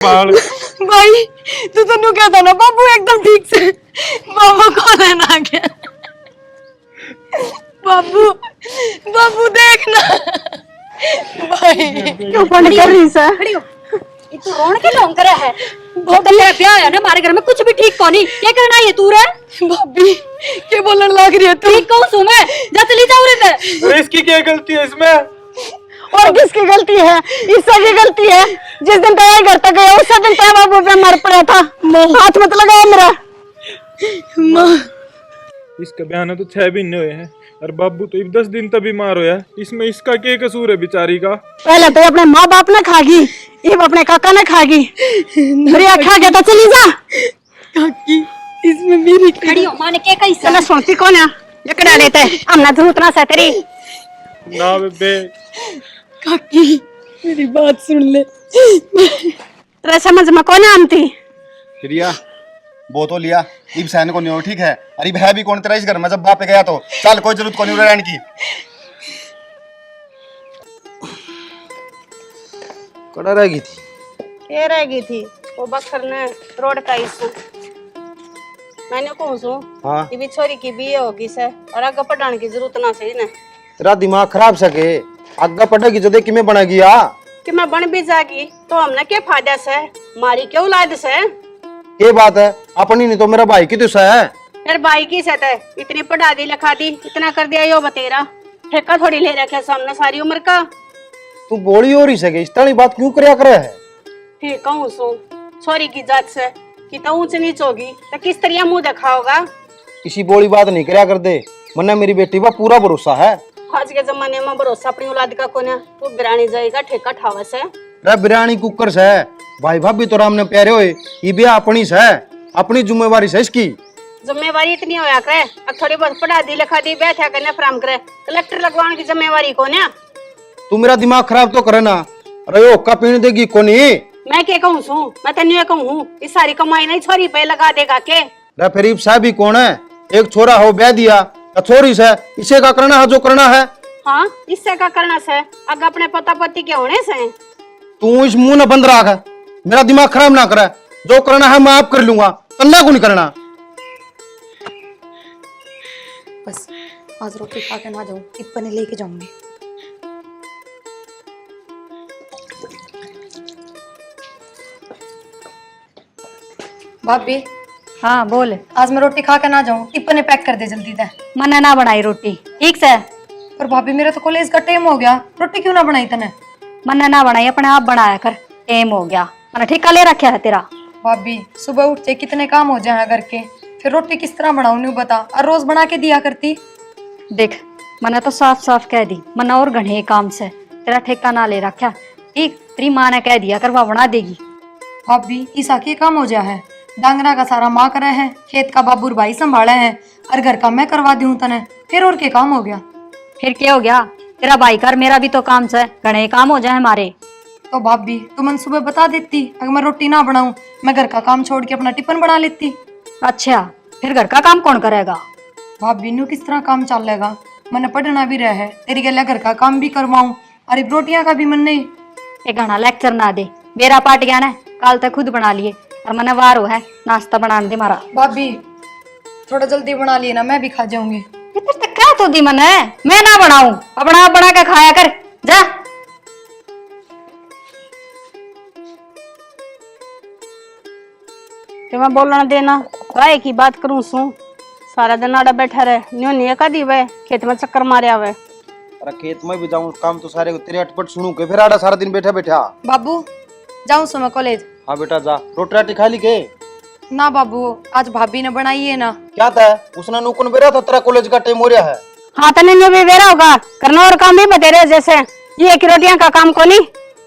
भाई तू तो नु कहता ना बाबू एकदम ठीक से बाबू को लेना गया। बाबू बाबू देखना भाई क्यों फोन कर रही सा खड़ी हो ये तू रोन के ढोंग करे है। बहुत तेरा ब्याह है ना हमारे घर में कुछ भी ठीक कोनी क्या करना ये तू रे भाभी के बोलने लग रही है तू ठीक कहूं सु मैं जा चली जा रे ते इसकी क्या गलती है इसमें और किसकी गलती है ईसा की गलती है। जिस दिन तेरे घर तक गया उस दिन तेरा बाबू पे मर पड़ा था हाथ मत लगाओ मेरा मां। इसका बयान तो 6 महीने हुए हैं और बाबू तो 10 दिन तक बीमार होया। इसमें इसका क्या कसूर है बेचारी का। पहले तो अपने माँ बाप ने खागी अब अपने काका ने खागी मेरी खा गया तो चली जा काकी इसमें मेरी खड़ी हो माने के कैसे चला सोचती कौन है ये कड़ा लेते हमने तो उतना सा तेरी ना बेबे काकी मेरी बात सुन ले तेरा समझ में कौन आमती प्रिया वो तो लिया इब सहन को नहीं हो ठीक है। अरे है भी कौन तेरा इस घर में जब बाप पे गया तो चल कोई जरूरत को नहीं रहने की। कड़ा रह गई थी ये रह गई थी वो बखर ने रोड का इशू मैंने कहूँ सू हाँ ये भी छोरी की भी होगी से और आगे पढ़ाने की जरूरत ना सही ना तेरा दिमाग खराब सके आगे पड़ेगी जो देख कि मैं बनेगी आ कि मैं बन भी जागी तो हमने क्या फायदा से मारी क्यों औलाद से ये बात है अपनी नहीं तो मेरा भाई की तो है यार भाई की सत है इतनी पढ़ा दी लिखा दी इतना कर दिया यो बतेरा ठेका थोड़ी ले रखे सामने सारी उम्र का तू बोली हो रही सके इस तरह बात क्यों करया करे है। ठीक कहूँ सू छोरी की जात से कि तो ऊंच नीच होगी तो किस तरह मुंह देखा होगा। किसी बोली बात नहीं करया कर दे मन्ने मेरी बेटी पर पूरा भरोसा है। आज के जमाने में भरोसा अपनी औलाद का कोने तू बिरानी जाएगा ठेका ठावा से रे बिरयानी कुकर से भाई भाभी तो राम ने प्यारे होए ये भी अपनी से अपनी जिम्मेवारी से इसकी जिम्मेवारी इतनी होया करे अब थोड़ी बहुत पढ़ा दी लिखा दी बैठा करने फ्राम करे कलेक्टर लगवाने की जिम्मेवारी कौन है। तू मेरा दिमाग खराब तो करे ना। अरे यो का पीने देगी कोनी मैं क्या कहूँ सू मैं तेन कहूँ इस सारी कमाई नहीं छोरी पे लगा देगा के रे फिर साहब भी कौन है एक छोरा हो ब्याह दिया छोरी से इसे का करना है जो करना है। हाँ इससे का करना से अगर अपने पता पति के होने से तू इस मुंह न बंद रख मेरा दिमाग खराब ना करे जो करना है मैं आप कर लूंगा तन्ना को नहीं करना। बस आज रोटी खा के ना जाऊं टिप्पणी लेके जाऊंगी। भाभी हाँ बोल आज मैं रोटी खा के ना जाऊं टिप्पणी पैक कर दे जल्दी से। मना ना बनाई रोटी ठीक से पर भाभी मेरा तो कॉलेज का टाइम हो गया रोटी क्यों ना बनाई तने। मना ना बनाई अपने आप बनाया कर टाइम हो गया मैंने ठेका ले रखा है तेरा। भाभी सुबह उठते कितने काम हो जाए घर के फिर रोटी किस तरह बनाऊं नहीं बता और रोज बना के दिया करती। देख मैंने तो साफ साफ कह दी मना और घने काम से तेरा ठेका ना ले रखा ठीक तेरी माँ ने कह दिया कर वह बना देगी। भाभी ईसा के काम हो जाए है डांगरा का सारा माँ करे है खेत का बाबूर भाई संभाले है और घर का मैं करवा दूं तने फिर और के काम हो गया। फिर क्या हो गया तेरा भाई कर मेरा भी तो काम से घने काम हो जाए हमारे। तो भाभी तुम मन सुबह बता देती अगर मैं रोटी ना बनाऊं मैं घर का काम छोड़ के अपना टिफिन बना लेती। अच्छा फिर घर का काम कौन करेगा। भाभी न्यू किस तरह काम चलेगा मैंने पढ़ना भी रहा है तेरी गला घर का काम भी करवाऊं अरे रोटियां का भी मन नहीं। एक घना लेक्चर ना दे मेरा पाट गया ना कल तक खुद बना लिए और मैंने वार हो है नाश्ता बना दे मारा। भाभी थोड़ा जल्दी बना लिए ना मैं भी खा जाऊंगी। क्या तो दी मन है मैं ना बनाऊं अपना आप बना के खाया कर जा। कि मैं बोलना देना गाय की बात करूं सू सारा दिन आड़ा बैठा रहे न्यू नहीं का दी वे खेत में चक्कर मारे आवे। अरे खेत में भी जाऊं काम तो सारे तेरे अटपट सुनू के फिर आड़ा सारा दिन बैठा बैठा। बाबू जाऊं सो मैं कॉलेज। हाँ बेटा जा रोटी राटी खा ली के ना बाबू आज भाभी ने बनाई है ना। क्या था उसने नुकन बेरा था तेरा कॉलेज का टाइम हो रहा है। हाँ तने न्यू भी वेरा होगा करना और काम भी बतेरे जैसे ये एक रोटियां का काम को नहीं।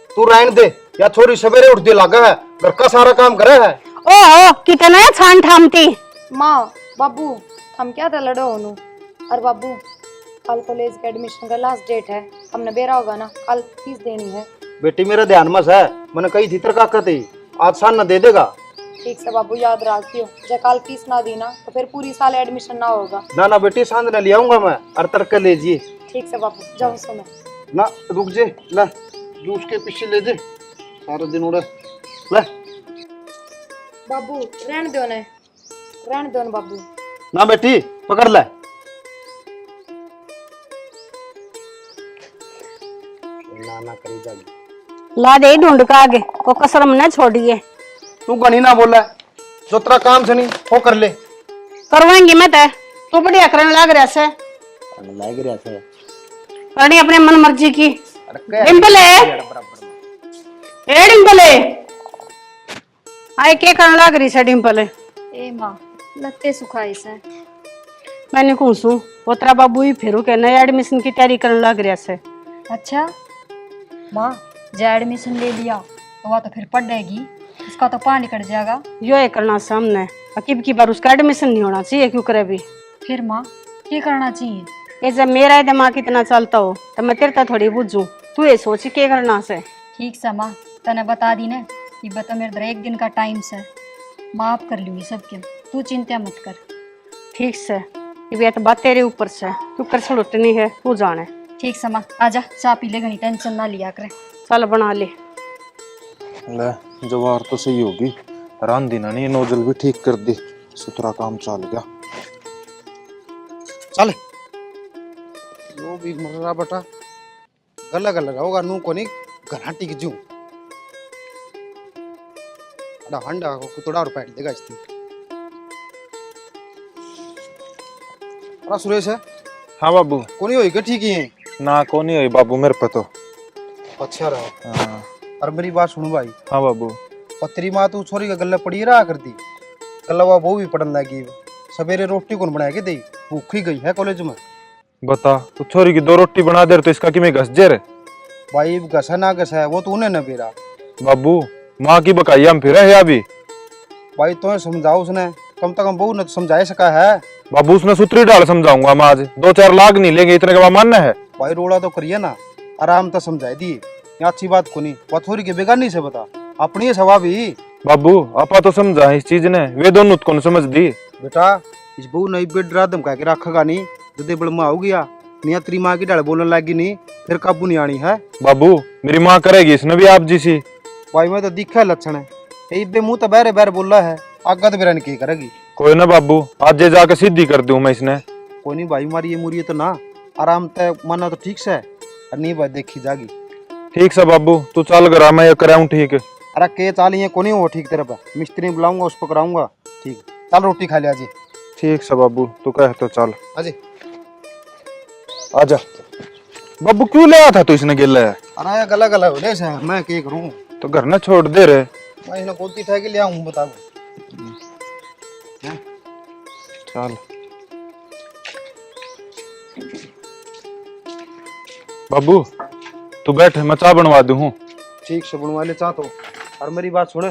तू रहने दे या छोरी सवेरे उठ दे लगा है घर का सारा काम करे है। ओहो कितना छान ठामती माँ बाबू हम क्या था लड़ो होनू और बाबू कल कॉलेज के एडमिशन का लास्ट डेट है हमने बेरा होगा ना कल फीस देनी है। बेटी मेरे ध्यान में है मैंने कही थी तेरे काका थी आज सान न दे देगा। ठीक से बाबू याद रखियो जब कल फीस ना दी ना तो फिर पूरी साल एडमिशन ना होगा। ना ना बेटी सांझ न ले आऊंगा मैं और तड़के ले जी। ठीक से बाबू जाओ सो मैं ना रुक जे ला जूस के पीछे ले दे सारा दिन उड़ा ले बाबू रहने दो ना बाबू। ना बेटी पकड़ ले। ना करी जागी। ला दे ढूंढ का आगे को कसर में न छोड़िए। तू गणी ना बोला, जो तेरा काम से नहीं वो कर ले। करवाएंगी मैं तय, तू बढ़िया करने लग रहा से। लाग रहा से करनी अपने मन मर्जी की। डिम्पल है, ए डिम्पल है, आए के करने लग रही से डिम्पल है। ए माँ लत्ते सुखाई से। मैंने कौन सू वो तेरा बाबू ही फिर के नया एडमिशन की तैयारी करने लग रहा से। अच्छा माँ जो एडमिशन ले लिया तो वह तो फिर पढ़ेगी, उसका तो पानी कट जाएगा। यो ये करना सामने अकीब की बार उसका एडमिशन नहीं होना चाहिए, क्यों करे भी। फिर माँ क्या करना चाहिए? ये जब मेरा दिमाग इतना चलता हो तो मैं तेरे थोड़ी बुझू, तू ये सोच के करना से। ठीक से माँ तने बता दी ने कि बता मेरे इधर एक दिन का टाइम से माफ कर लूंगी सबके, तू चिंता मत कर। ठीक से ये तो बात तेरे ऊपर से, तू कर छुटनी है तू जाने। ठीक से माँ आजा चाय पी ले, घनी टेंशन ना लिया करे। चल बना ले। ले जवार तो सही होगी, रांधी ना नहीं नोजल भी ठीक कर दी, सुथरा काम चल गया। चल यो भी मर रहा बेटा, गला गला होगा नू को नहीं घराटी की जू हंडा को कुतड़ा और पैट देगा इसकी। अरे सुरेश है। हाँ बाबू। कोनी होई के ठीक ही है ना कोनी होई बाबू मेरे पे तो। अच्छा रहा। हाँ। और मेरी बात सुन भाई। हाँ बाबू। पत्री माँ तू छोरी का गला पड़ी रहा करती, गला वो भी पढ़न लगी, सवेरे रोटी कौन बनाएगी दे, भूखी गई है कॉलेज में। बता तू छोरी की 2 रोटी बना दे तो इसका कि मैं घस जे रे। भाई घसा ना घसा है वो तो उन्हें न बेरा। बाबू माँ की बकाई हम फिर है अभी। भाई तो समझाओ उसने, कम से कम बहू ने तो समझा सका है। बाबू उसने सुतरी डाल समझाऊंगा हम आज, 2-4 लाख नहीं लेंगे इतने का मानना है। भाई रोड़ा तो करिए ना, आराम तो समझाई दिए, ये अच्छी बात को नहीं। वो थोड़ी के बेगानी से बता, अपनी है सवाब ही। बाबू आपा तो समझा इस चीज ने, वे दोनों कौन समझ दी। बेटा इस बहू ने बेड रात धमका के रखेगा नहीं, जदे बड़ माँ हो गया नहीं तेरी माँ की डाल बोलने लगी नहीं, फिर काबू नहीं आनी है। बाबू मेरी माँ करेगी इसने भी आप जी सी। भाई मैं तो दिखा है लक्षण है, ये मुंह तो बहरे बहर बोल रहा है, आगा तो बेरा नहीं करेगी। कोई ना बाबू आज जे जाके सीधी कर दूं मैं इसने। कोई नहीं भाई मारी ये मुरी तो ना, आराम तय माना तो ठीक से, और नहीं भाई देखी जागी। ठीक से बाबू तू चल करा मैं ये कराऊं ठीक। अरे के चाल ये कोनी हो ठीक तेरे पे, मिस्त्री बुलाऊंगा उस पर कराऊंगा। ठीक चल रोटी खा लिया जी। ठीक से बाबू तू कह तो चल। अजय आजा। बाबू क्यों ले आया था तू इसने गिल्ला है? अरे गला गला हो ले से मैं क्या करूं, तो घर ना छोड़ दे रे। मैं इन्हें गोदी ठा के ले आऊं बताओ। चल बाबू तू बैठ मैं चाय बनवा दूं। ठीक से बनवा ले चाह तो, और मेरी बात सुने,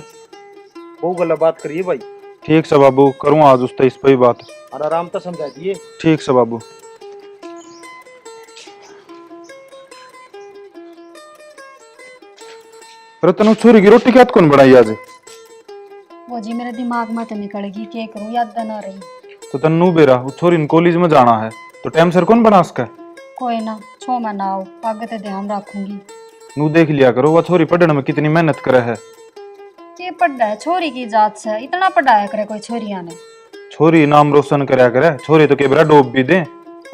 वो गला बात करिए भाई। ठीक से बाबू करूँ आज उस इस पे ही बात। और आराम तो समझा दिए। ठीक से बाबू। रतन छोरी की रोटी क्या कौन बनाई आज? वो जी मेरे दिमाग में तो निकल गई, क्या करूं याद ना रही। तो तन्नू बेरा वो छोरी इन कॉलेज में जाना है तो टाइम सर कौन बना सका? कोई ना छो मैं ना आओ, आगे तो ध्यान रखूंगी। नू देख लिया करो वह छोरी पढ़ने में कितनी मेहनत करे है। के पढ़ा है छोरी की जात से, इतना पढ़ाया करे कोई छोरिया ने। छोरी नाम रोशन करया करे, छोरी तो केबरा डोब भी दे।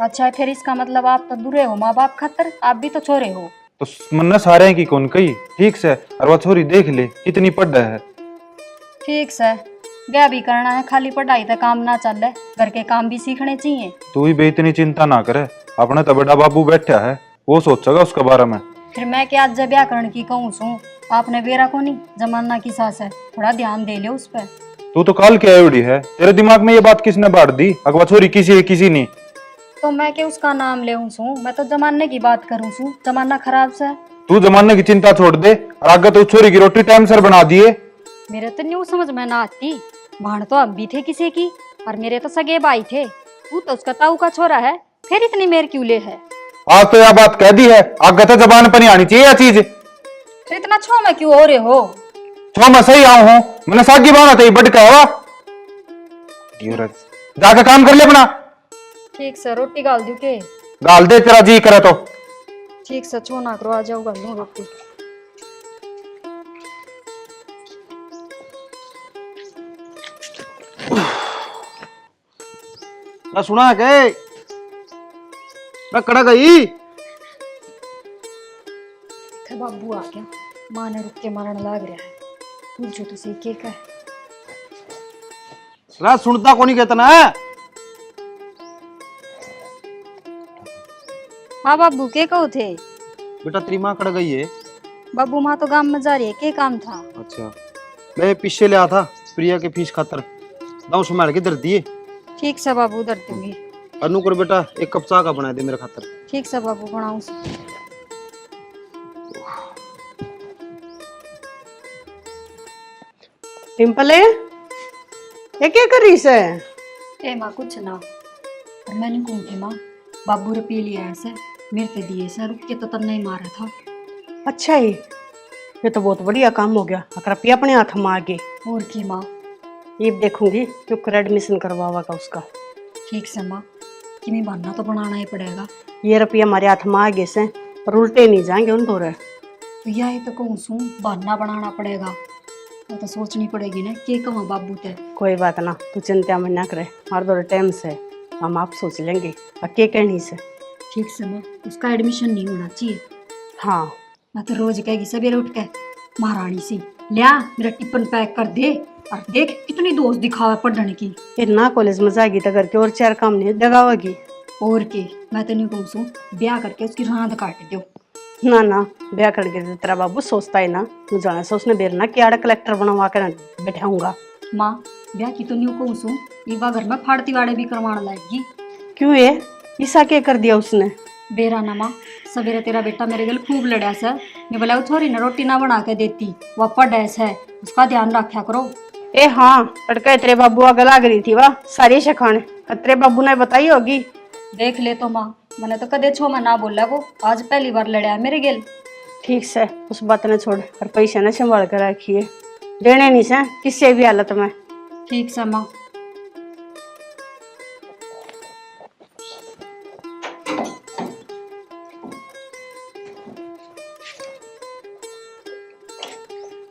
अच्छा फिर इसका मतलब आप तो बुरे हो माँ बाप खातर, आप भी तो छोरे हो। तो मन्ना सारे की कौन कही ठीक से, और वह छोरी देख ले कितनी पढ़ है। ठीक से ब्याह भी करना है, खाली पढ़ाई तो काम ना चल रहा, घर के काम भी सीखने चाहिए। तू ही बे इतनी चिंता ना करे, अपने तो बड़ा बाबू बैठा है वो सोचेगा उसके बारे में। फिर मैं क्या आज ब्याह करने की कहूँ सू, आपने बेरा को नहीं जमाना की सास है, थोड़ा ध्यान दे ले उस पर। तू तो काल क्या उड़ी है, तेरे दिमाग में ये बात किसने बांट दी? अगवा छोरी किसी है किसी नहीं। तो मैं क्या उसका नाम ले सू, मैं तो जमाने की बात करूँ सू, जमाना खराब से। तू जमाने की चिंता छोड़ दे और आगे तो छोरी की रोटी टाइम सर बना दिए। मेरे तो न्यू समझ में ना आती, भाण तो अब भी थे किसी की, और मेरे तो सगे भाई थे, तू तो उसका ताऊ का छोरा है, फिर इतनी मेर क्यों ले है? आज तो यह बात कह दी है, आगे तो जबान पर नहीं आनी चाहिए यह चीज। फिर इतना छो मैं क्यों हो रहे हो? छो मैं सही आऊं हूं, मैंने सागी बाना था बड़ कहवा। जाकर काम कर ले अपना। ठीक से रोटी गाल दू के? गाल दे तेरा जी करे तो। ठीक से छो ना करो, आ जाओ गाल दूं रोटी। ना सुना के ना कड़ा गई थे बाबू आ गया, माँ ने रुक के मारन लाग रहा है। पूछो तो सही के का है। ना सुनता को नहीं कहता ना। हाँ बाबू के कहो थे? बेटा तेरी माँ कड़ गई है। बाबू माँ तो गांव में जा रही है, के काम था? अच्छा मैं पीछे ले आया था प्रिया के फीस खातर, दाऊ संभाल के दर दिए। ठीक से बाबू, उधर दूंगी। अनु कर बेटा एक कप चाय का बना दे मेरे खातर। ठीक से बाबू, बनाऊं। डिम्पल ये क्या कर रही से? ए माँ कुछ ना, और मैंने कौन थी माँ, बाबू रे पी लिया ऐसे मेरे पे दिए से, रुक के तो तब नहीं मारा था। अच्छा ही, ये तो बहुत बढ़िया काम हो गया। अगर रुपया अपने हाथ में आ गए और की माँ? ये देखूंगी क्यों एडमिशन करवावा का उसका। ठीक से माँ, कि मैं बहाना तो बनाना ही पड़ेगा। ये रुपया हमारे हाथ में आ गए से पर उल्टे नहीं जाएंगे उन तो। तो यही तो कहूँ सू, बहाना बनाना पड़ेगा। वो तो सोचनी पड़ेगी ना के कहाँ बाबू ते। कोई बात ना, तू चिंता में ना करे, हमारे दो टाइम से हम आप सोच लेंगे। अके कहनी से ठीक से माँ, उसका एडमिशन नहीं होना चाहिए। हाँ मैं तो रोज कहेगी सवेरे उठ के, महारानी सी लिया मेरा टिफिन पैक कर दे, और देख कितनी दोस्त दिखावा पढ़ने की। इतना कॉलेज में जाएगी तो करके और चार काम नहीं जगावेगी। और के मैं तो नहीं कहूँ सू, ब्याह करके उसकी रांद काट दो। ना ना, ब्याह करके तो तेरा बाबू सोचता है ना, तू जाने से उसने बेरना कि आड़ा कलेक्टर बनवा कर बैठाऊंगा। माँ ब्याह की तो नहीं कहूँ सू, इवा घर में फाड़ती वाड़े भी करवाने लाएगी। क्यों ये ईसा क्या कर दिया उसने? बेरा ना माँ, सवेरे तेरा बेटा मेरे गल खूब लड़ा सर, मैं बोला छोरी ना रोटी ना बना के देती, वह पढ़ैस है, उसका ध्यान रखा करो। ए हाँ, लड़का तेरे बाबू आगे लाग रही थी वाह सारी शखाने, तेरे बाबू ने बताई होगी। देख ले तो माँ, मैंने तो कदे छो में ना बोला, वो आज पहली बार लड़ा है मेरे गेल। ठीक से उस बात ने छोड़ और पैसे ने संभाल कर रखिए, देने नहीं से किसी भी हालत में। ठीक से माँ।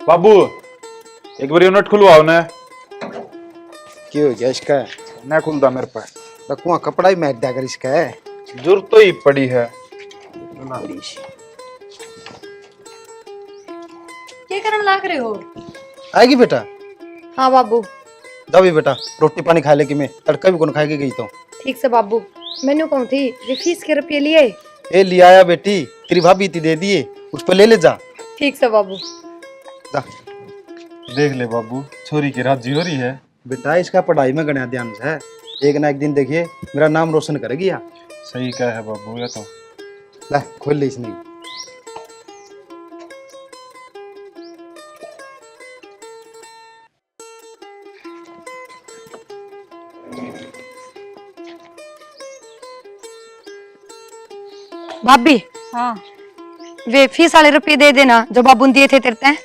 बाबू एक बार नट खुलवाओ ना। क्यों हो गया इसका? ना खुलता मेरे पास, कुआ कपड़ा ही मैच दिया कर इसका है। जरूरत तो ही पड़ी है। क्या करने लाग रहे हो? आएगी बेटा? हाँ बाबू। जाओ भी बेटा, रोटी पानी खा ले कि मैं तड़का भी कौन खाएगी गई तो। ठीक से बाबू, मैंने कौन थी ये फीस के रुपये लिए? ए लिया आया बेटी, तेरी भाभी थी दे दिए, उस पर ले ले जा। ठीक से बाबू। जा देख ले बाबू, छोरी की राजी हो रही है। बेटा इसका पढ़ाई में गणा ध्यान से है, एक ना एक दिन देखिए मेरा नाम रोशन करेगी यार। सही क्या है बाबू, ये तो ले खोल ले इसने। भाभी, हाँ वे फीस वाले रुपये दे देना जो बाबू ने दिए थे तेरे ते।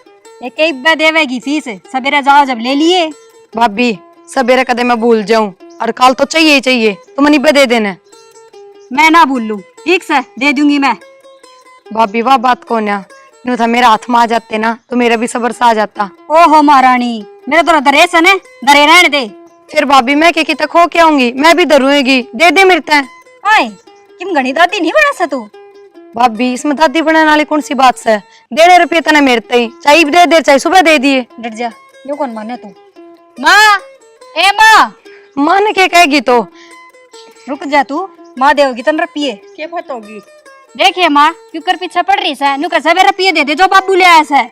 ये कई बार देवेगी फीस, सवेरे जाओ जब ले लिए। भाभी सवेरे कदे मैं भूल जाऊं और कल तो चाहिए ही चाहिए, तुम नहीं दे देना। मैं ना भूल लूं, ठीक से दे दूंगी मैं। भाभी वाह बात कौन है, नु था मेरा हाथ में आ जाते ना तो मेरा भी सबर सा आ जाता। ओहो महारानी, मेरे तो दरे से ने दरे रहने दे। फिर भाभी मैं के तक हो के आऊंगी, मैं भी दरूंगी, दे दे मेरे ते। आए किम गणी दादी नहीं बना सा तू? भाभी इसमें दादी बनाने वाली कौन सी बात है, देने रुपये तने मेरे ते, चाहे दे दे चाहे सुबह दे दिए। डट जा, यो कौन माने तू? माँ, ए माँ। मान के कहेगी तो रुक जा तू, माँ देगी तन रुपये। क्या बात होगी? देखिए माँ, क्यों कर पीछे पड़ रही है, नुकर सवेरे रुपये दे दे जो बाबू ले आया है।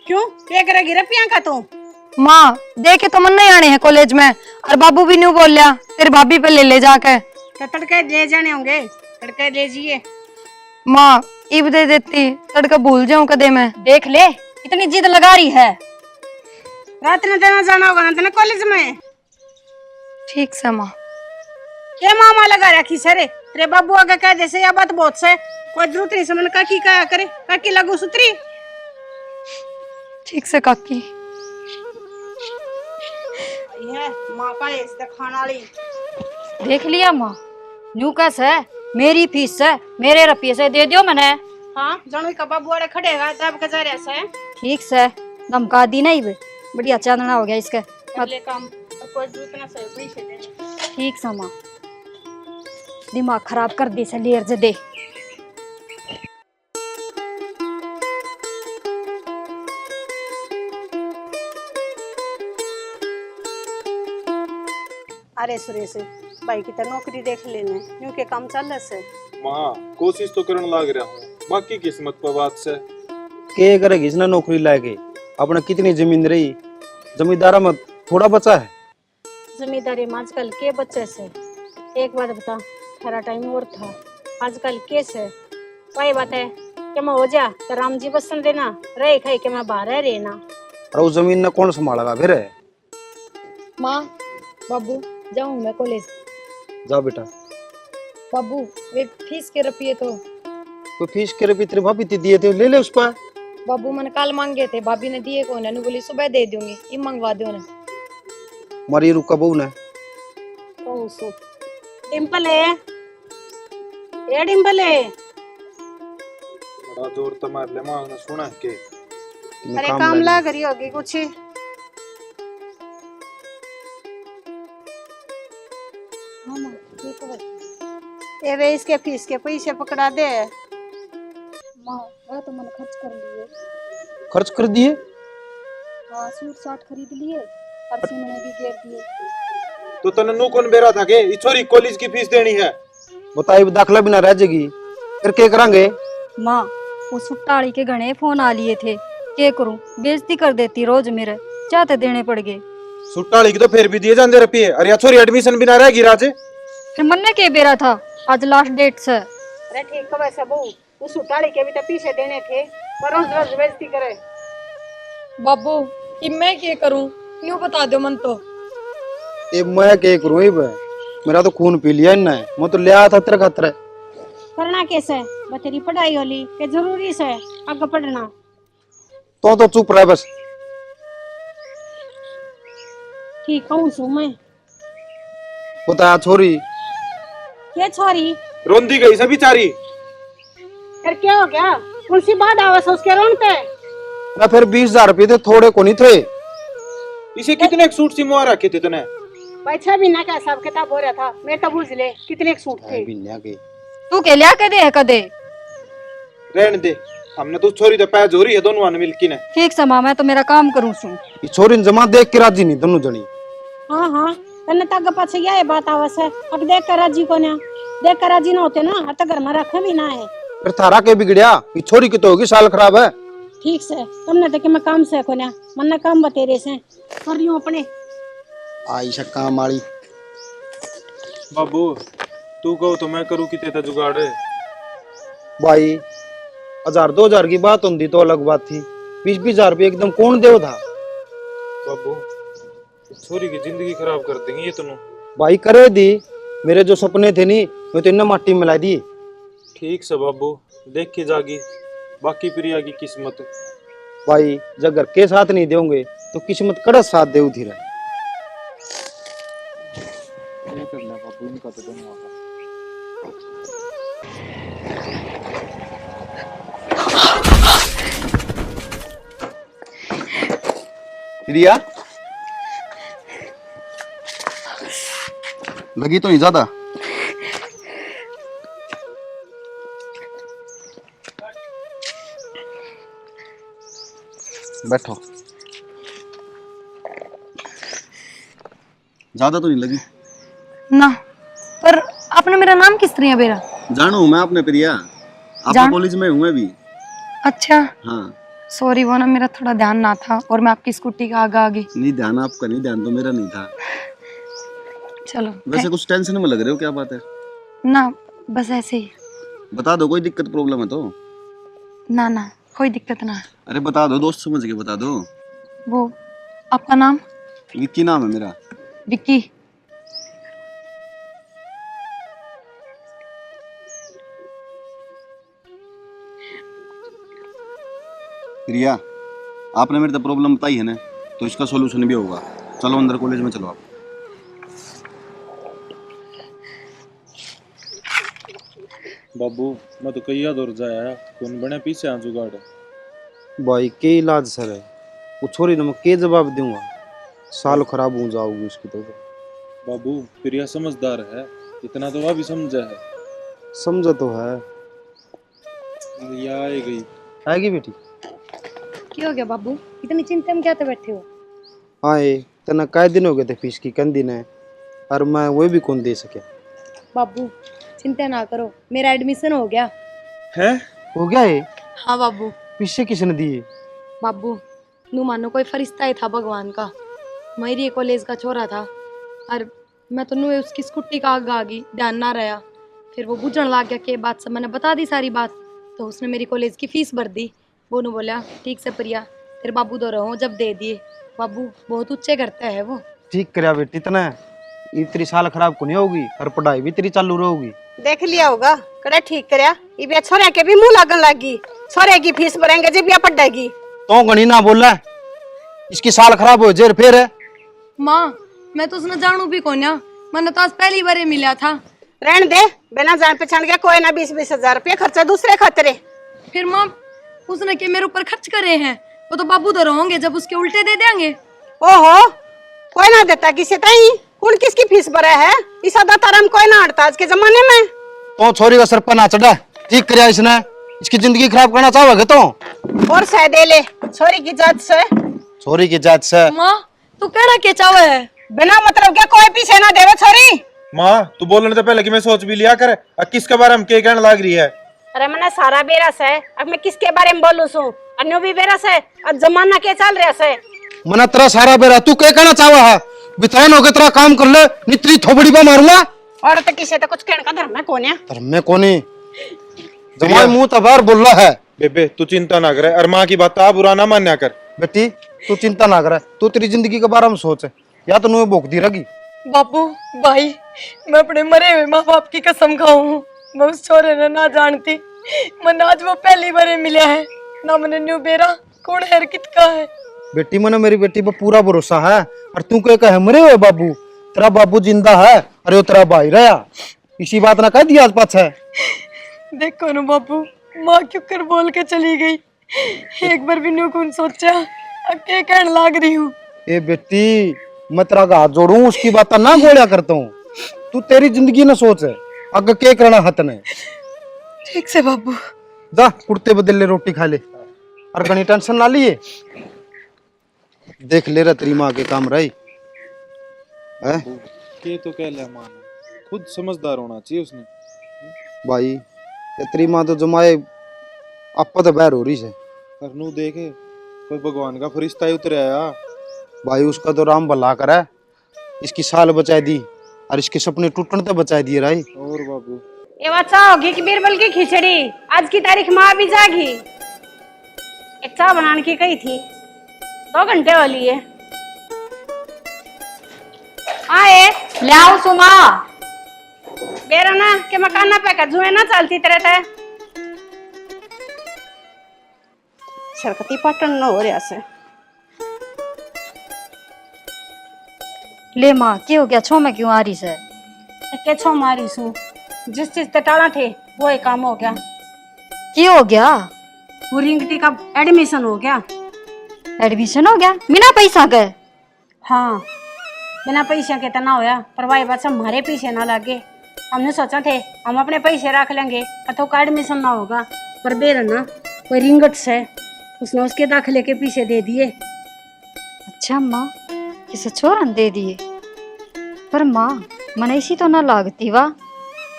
क्यों क्या करेगी रुपया का तू? माँ देखे तो मन नहीं आने हैं कॉलेज में, और बाबू भी नहीं बोल लिया, तेरी भाभी पे ले जाके। तो तड़के ले जाने होंगे, तड़के ले जाइए। माँ इब दे देती, तड़का भूल जाऊं कदे मैं। देख ले इतनी जिद लगा रही है। रात में देना जाना होगा ना तेने कॉलेज में। ठीक से माँ। क्या मामा लगा रखी सरे, तेरे बाबू आगे कह जैसे या बात बहुत से, कोई जरूरत नहीं समझ काकी क्या करे, काकी लगू सुतरी। ठीक से काकी। ये माँ का ऐसे खाना वाली। देख लिया माँ, न्यू कैस है, मेरी फीस है, मेरे रुपये से दे दियो मैंने। हाँ जनू का बाबू वाले खड़ेगा तब खजा रहा से। ठीक से धमका दी नहीं बे, बढ़िया चांदना हो गया इसका। अगले काम कोई जरूरत ना से पैसे देने। ठीक से माँ। दिमाग खराब कर दी से लेर जे दे। अरे सुरेश भाई की तो नौकरी देख लेने यूं के काम चल से। माँ कोशिश तो करने लग रहा हूँ, बाकी किस्मत पर बात से। के करेगी इसने नौकरी लाके? अपना कितनी जमीन रही, जमींदारा में थोड़ा बचा है। जमींदारी में आजकल के बच्चे से एक बात बता, तेरा टाइम और था, आजकल के से वही बात है कि मैं हो जा तो राम जी बसन देना, रहे खाई के मैं बाहर रहना। और उस जमीन ने कौन संभालेगा फिर? माँ बाबू जाऊँ मैं कॉलेज। जा बेटा। बाबू वे फीस के रुपये तो कोई फीस के रुपये तेरे भाभी दिए थे, ले ले उस पर। बाबू मैंने कल मांगे थे, भाभी ने दिए कौन है, बोली सुबह दे दूंगी, ये मंगवा दो ना। मरी रुका बहू ने। ओ सो डिंपल है, ये डिंपल है। बड़ा जोर तुम्हारे ले माँ ने सुना है के। अरे काम लग रही होगी कुछ। हाँ माँ ये तो है। ये वे इसके फीस के पैसे पकड़ा दे। माँ वह तो मैंने खर्च कर लिए। खर्च कर दिए? हाँ सूट साट खरीद लिए, परसों मैंने भी घेर दिए। तो तने नू कौन बेरा था के छोरी कॉलेज की फीस देनी है? बताइए दाखला बिना रह जाएगी, फिर क्या करेंगे? माँ वो सुट्टाड़ी के घने फोन आ लिए थे, के करूं, बेइज्जती कर देती रोज मेरे, चाहते देने पड़ गए। सुट्टाली की तो फिर भी दिए जाते रुपये, अरे छोरी एडमिशन बिना रहेगी राजे। फिर मन्ने के बेरा था, आज लास्ट डेट से। अरे ठीक है वैसे बहू, उस उठाड़ी के भी तो पीछे देने थे, पर रोज रोज बेइज्जती करे। बाबू कि मैं क्या करूं, यूं बता दो मन तो। ये मैं क्या करूं? मेरा तो खून पी लिया इन्हें, मैं तो ले आया था तेरे खातिर। करना कैसे, बतेरी पढ़ाई होली के जरूरी से आगे पढ़ना। तो चुप रह बस। ठीक कहूँ सु मैं। बता छोरी। क्या छोरी? रोंदी गई सब बेचारी। फिर क्या हो गया, कौन सी बात आवाज उसके रोन पे? ना फिर 20,000 रुपये थे, थोड़े को नहीं थे। इसे कितने एक सूट सिमवा रखे थे तने? भाई 6 महीना का हिसाब किताब हो रहा था, मैं तो बुझ ले कितने सूट थे। तू के लिया कदे है कदे? रहने दे, हमने तो छोरी तो पैज हो रही है दोनों ने मिलके ने। ठीक समा, मैं तो मेरा काम करूं सु। ये छोरी ने जमा देख के राजी नहीं दोनों जनी। हाँ हाँ तन्ने तक पाछे ये बात आवस है, अब देख कर राजी को ना, देख कर राजी ना होते ना तो घर में रखे भी ना है। फिर थारा के बिगड़िया, ये छोरी की तो होगी साल खराब है। ठीक से तुमने देखे मैं काम से को ना, मन काम बतेरे से कर रही हूँ अपने। आई शक्का माड़ी। बाबू तू कहो तो मैं करूँ कितने ता जुगाड़ है। भाई 1000-2000 की बात होती तो अलग बात थी, 20,000 रुपये एकदम कौन देव था? बाबू छोरी की जिंदगी खराब कर देंगे ये तुम। भाई करे दी, मेरे जो सपने थे नी मैं तो इन्हें माटी में मिला दी। ठीक से बाबू देख के जागी, बाकी प्रिया की किस्मत। भाई जब घर के साथ नहीं दोगे तो किस्मत कड़ा साथ दे उठी रहे। बाबू इनका तो दोनों का। प्रिया लगी तो नहीं ज्यादा? बैठो। ज्यादा तो नहीं लगी ना, पर आपने मेरा नाम किस तरह बेरा? जानू मैं अपने प्रिया, आपके कॉलेज में हूँ अभी। अच्छा हाँ सॉरी, वो ना मेरा थोड़ा ध्यान ना था और मैं आपकी स्कूटी का आगे। नहीं ध्यान आपका नहीं, ध्यान तो मेरा नहीं था। चलो वैसे कुछ टेंशन में लग रहे हो, क्या बात है? ना बस ऐसे ही। बता दो, कोई दिक्कत प्रॉब्लम है तो। ना ना कोई दिक्कत ना। अरे बता दो, दोस्त समझ के बता दो। वो आपका नाम? विक्की नाम है मेरा। विक्की। प्रिया आपने मेरे तो प्रॉब्लम बताई है ना, तो इसका सॉल्यूशन भी होगा। चलो अंदर कॉलेज में चलो आप। बाबू मैं तो कई दौर जाया, कौन बने पीछे आ जुगाड़। भाई के इलाज सर है, वो छोरी ने मैं के जवाब दूंगा? साल खराब हो जाओगी उसकी तो। बाबू प्रिया समझदार है, इतना तो अभी समझा है। समझो तो है। ये आई गई। आएगी बेटी। क्या हो गया बाबू, इतनी चिंता में क्या तो बैठे हो? हाँ ये तना कई दिन हो गए थे फीस की कंदी ने, और मैं वो भी कौन दे सके। बाबू चिंता ना करो, मेरा एडमिशन हो गया। है? हो गया ये? हाँ बाबू। पीछे किसने दिए? बाबू नू मानो कोई फरिश्ता ही था भगवान का। मेरी कॉलेज का छोरा था और मैं तो नू उसकी स्कूटी का आग आ गई, ध्यान ना रहा। फिर वो बुझन लग गया के बात सब मैंने बता दी सारी बात, तो उसने मेरी कॉलेज की फीस भर दी। वो नू बोला ठीक से प्रिया तेरे बाबू दो रहो, जब दे दिए। बाबू बहुत ऊंचे करता है वो। ठीक करया बेटी, इतना इतनी साल खराब को नहीं होगी और पढ़ाई भी तेरी चालू रहेगी। देख लिया होगा कड़ा ठीक करया। ये छोरे के भी मुंह लागन लगी, छोरे की फीस भरेंगे जब ये पढ़ेगी। तो गणी ना बोला, इसकी साल खराब हो जेर फिर है। माँ मैं तो उसने जानू भी कोन्या, मैंने तो आज पहली बार मिला था। रहने दे, बिना जान पहचान के कोई ना 20-20 हजार रुपये खर्चा दूसरे खतरे। फिर माँ उसने के मेरे ऊपर खर्च करे हैं, वो तो बाबू तो होंगे जब उसके उल्टे दे देंगे। ओहो कोई ना देता किसी ताई, कौन किसकी फीस भरा है? इस अदातारम कोई ना हटता आज के जमाने में। तो छोरी का सर पर ना चढ़ा, ठीक करया इसने, इसकी जिंदगी खराब करना चाहोगे तो? और सह दे ले छोरी की जात से। छोरी की जात से? माँ तू कहना क्या चाहे है? बिना मतलब क्या कोई पीछे ना देवे छोरी। माँ तू बोलने तो पहले कि मैं सोच भी लिया कर, अब किसके बारे में क्या कहने लग रही है? अरे मैंने सारा बेरस है, अब मैं किसके बारे में बोलूं सू? अन्यो भी बेरस है, अब जमाना क्या चल रहा है? मना तेरा सारा बेरा, तू क्या कहना चाहा है? बितान हो गया तेरा काम कर ले, नितरी थोबड़ी पे मारूंगा। और तो किसी तो कुछ कहने का धर्म है कौन है? धर्म में कोनी जमाई मुंह तबार बोल रहा है। बेबे तू चिंता ना करे और माँ की बात आप बुरा ना मान्या कर। बेटी तू चिंता ना कर, तू तेरी जिंदगी के बारे में सोच, या तो नुए भोग दी रगी। बाबू भाई मैं अपने मरे हुए माँ बाप की कसम खाऊं, मैं उस छोरे ने ना जानती। मैंने आज वो पहली बार मिला है ना, मैंने न्यू बेरा कौन है कितका है। बेटी मैंने मेरी बेटी पर पूरा भरोसा है, और तू क्या कहे मरे हुए बाबू? तेरा बाबू जिंदा है, अरे वो तेरा भाई रहा, इसी बात ना कह दिया आज पाछ है। देखो ना बाबू, माँ क्यों कर बोल के चली गई, एक बार भी न्यू कौन सोचा, अब क्या कहने लाग रही हूँ। ए बेटी मैं तेरा हाथ जोड़ू, उसकी बात ना गोलिया करता हूँ, तू तेरी जिंदगी ना सोच, अगर क्या करना हथ ने। ठीक से बाबू। जा कुर्ते बदल ले, रोटी खा ले, और घनी टेंशन ना लिए। देख ले रहा तेरी माँ के काम रही है। के तो कह लिया माँ ने, खुद समझदार होना चाहिए उसने। भाई ये तेरी माँ तो जमाए आपा तो बैर हो रही है। और नू देखे कोई भगवान का फरिश्ता ही उतर आया। भाई उसका तो राम भला करा, इसकी साल बचाई दी और इसके सपने टूटने तो बचाई दिए राई। और बाबू ये बात चाह होगी कि बीरबल की खिचड़ी आज की तारीख माँ भी जागी। एक चाह बनाने की कही थी, 2 घंटे वाली है। आए ले आओ सुमा। बेरा ना के मकान ना पे जुए ना चलती तरह थे सरकती पटन न हो रहा से। ले माँ क्या हो गया, छो में क्यों आ रही से? के छो मारी सू, जिस चीज ते टाला थे वो ही काम हो गया। क्या हो गया? वो रिंगटी का एडमिशन हो गया। एडमिशन हो गया बिना पैसा के? हाँ बिना पैसे के तो ना होया, पर भाई बात हमारे पीछे ना लगे। हमने सोचा थे हम अपने पैसे रख लेंगे तो का एडमिशन ना होगा, पर बेर ना कोई रिंगट से उसने उसके दाखिले के पीछे दे दिए। अच्छा माँ किसे छोरन दे दिए? पर माँ मन ऐसी तो ना लागती वाह,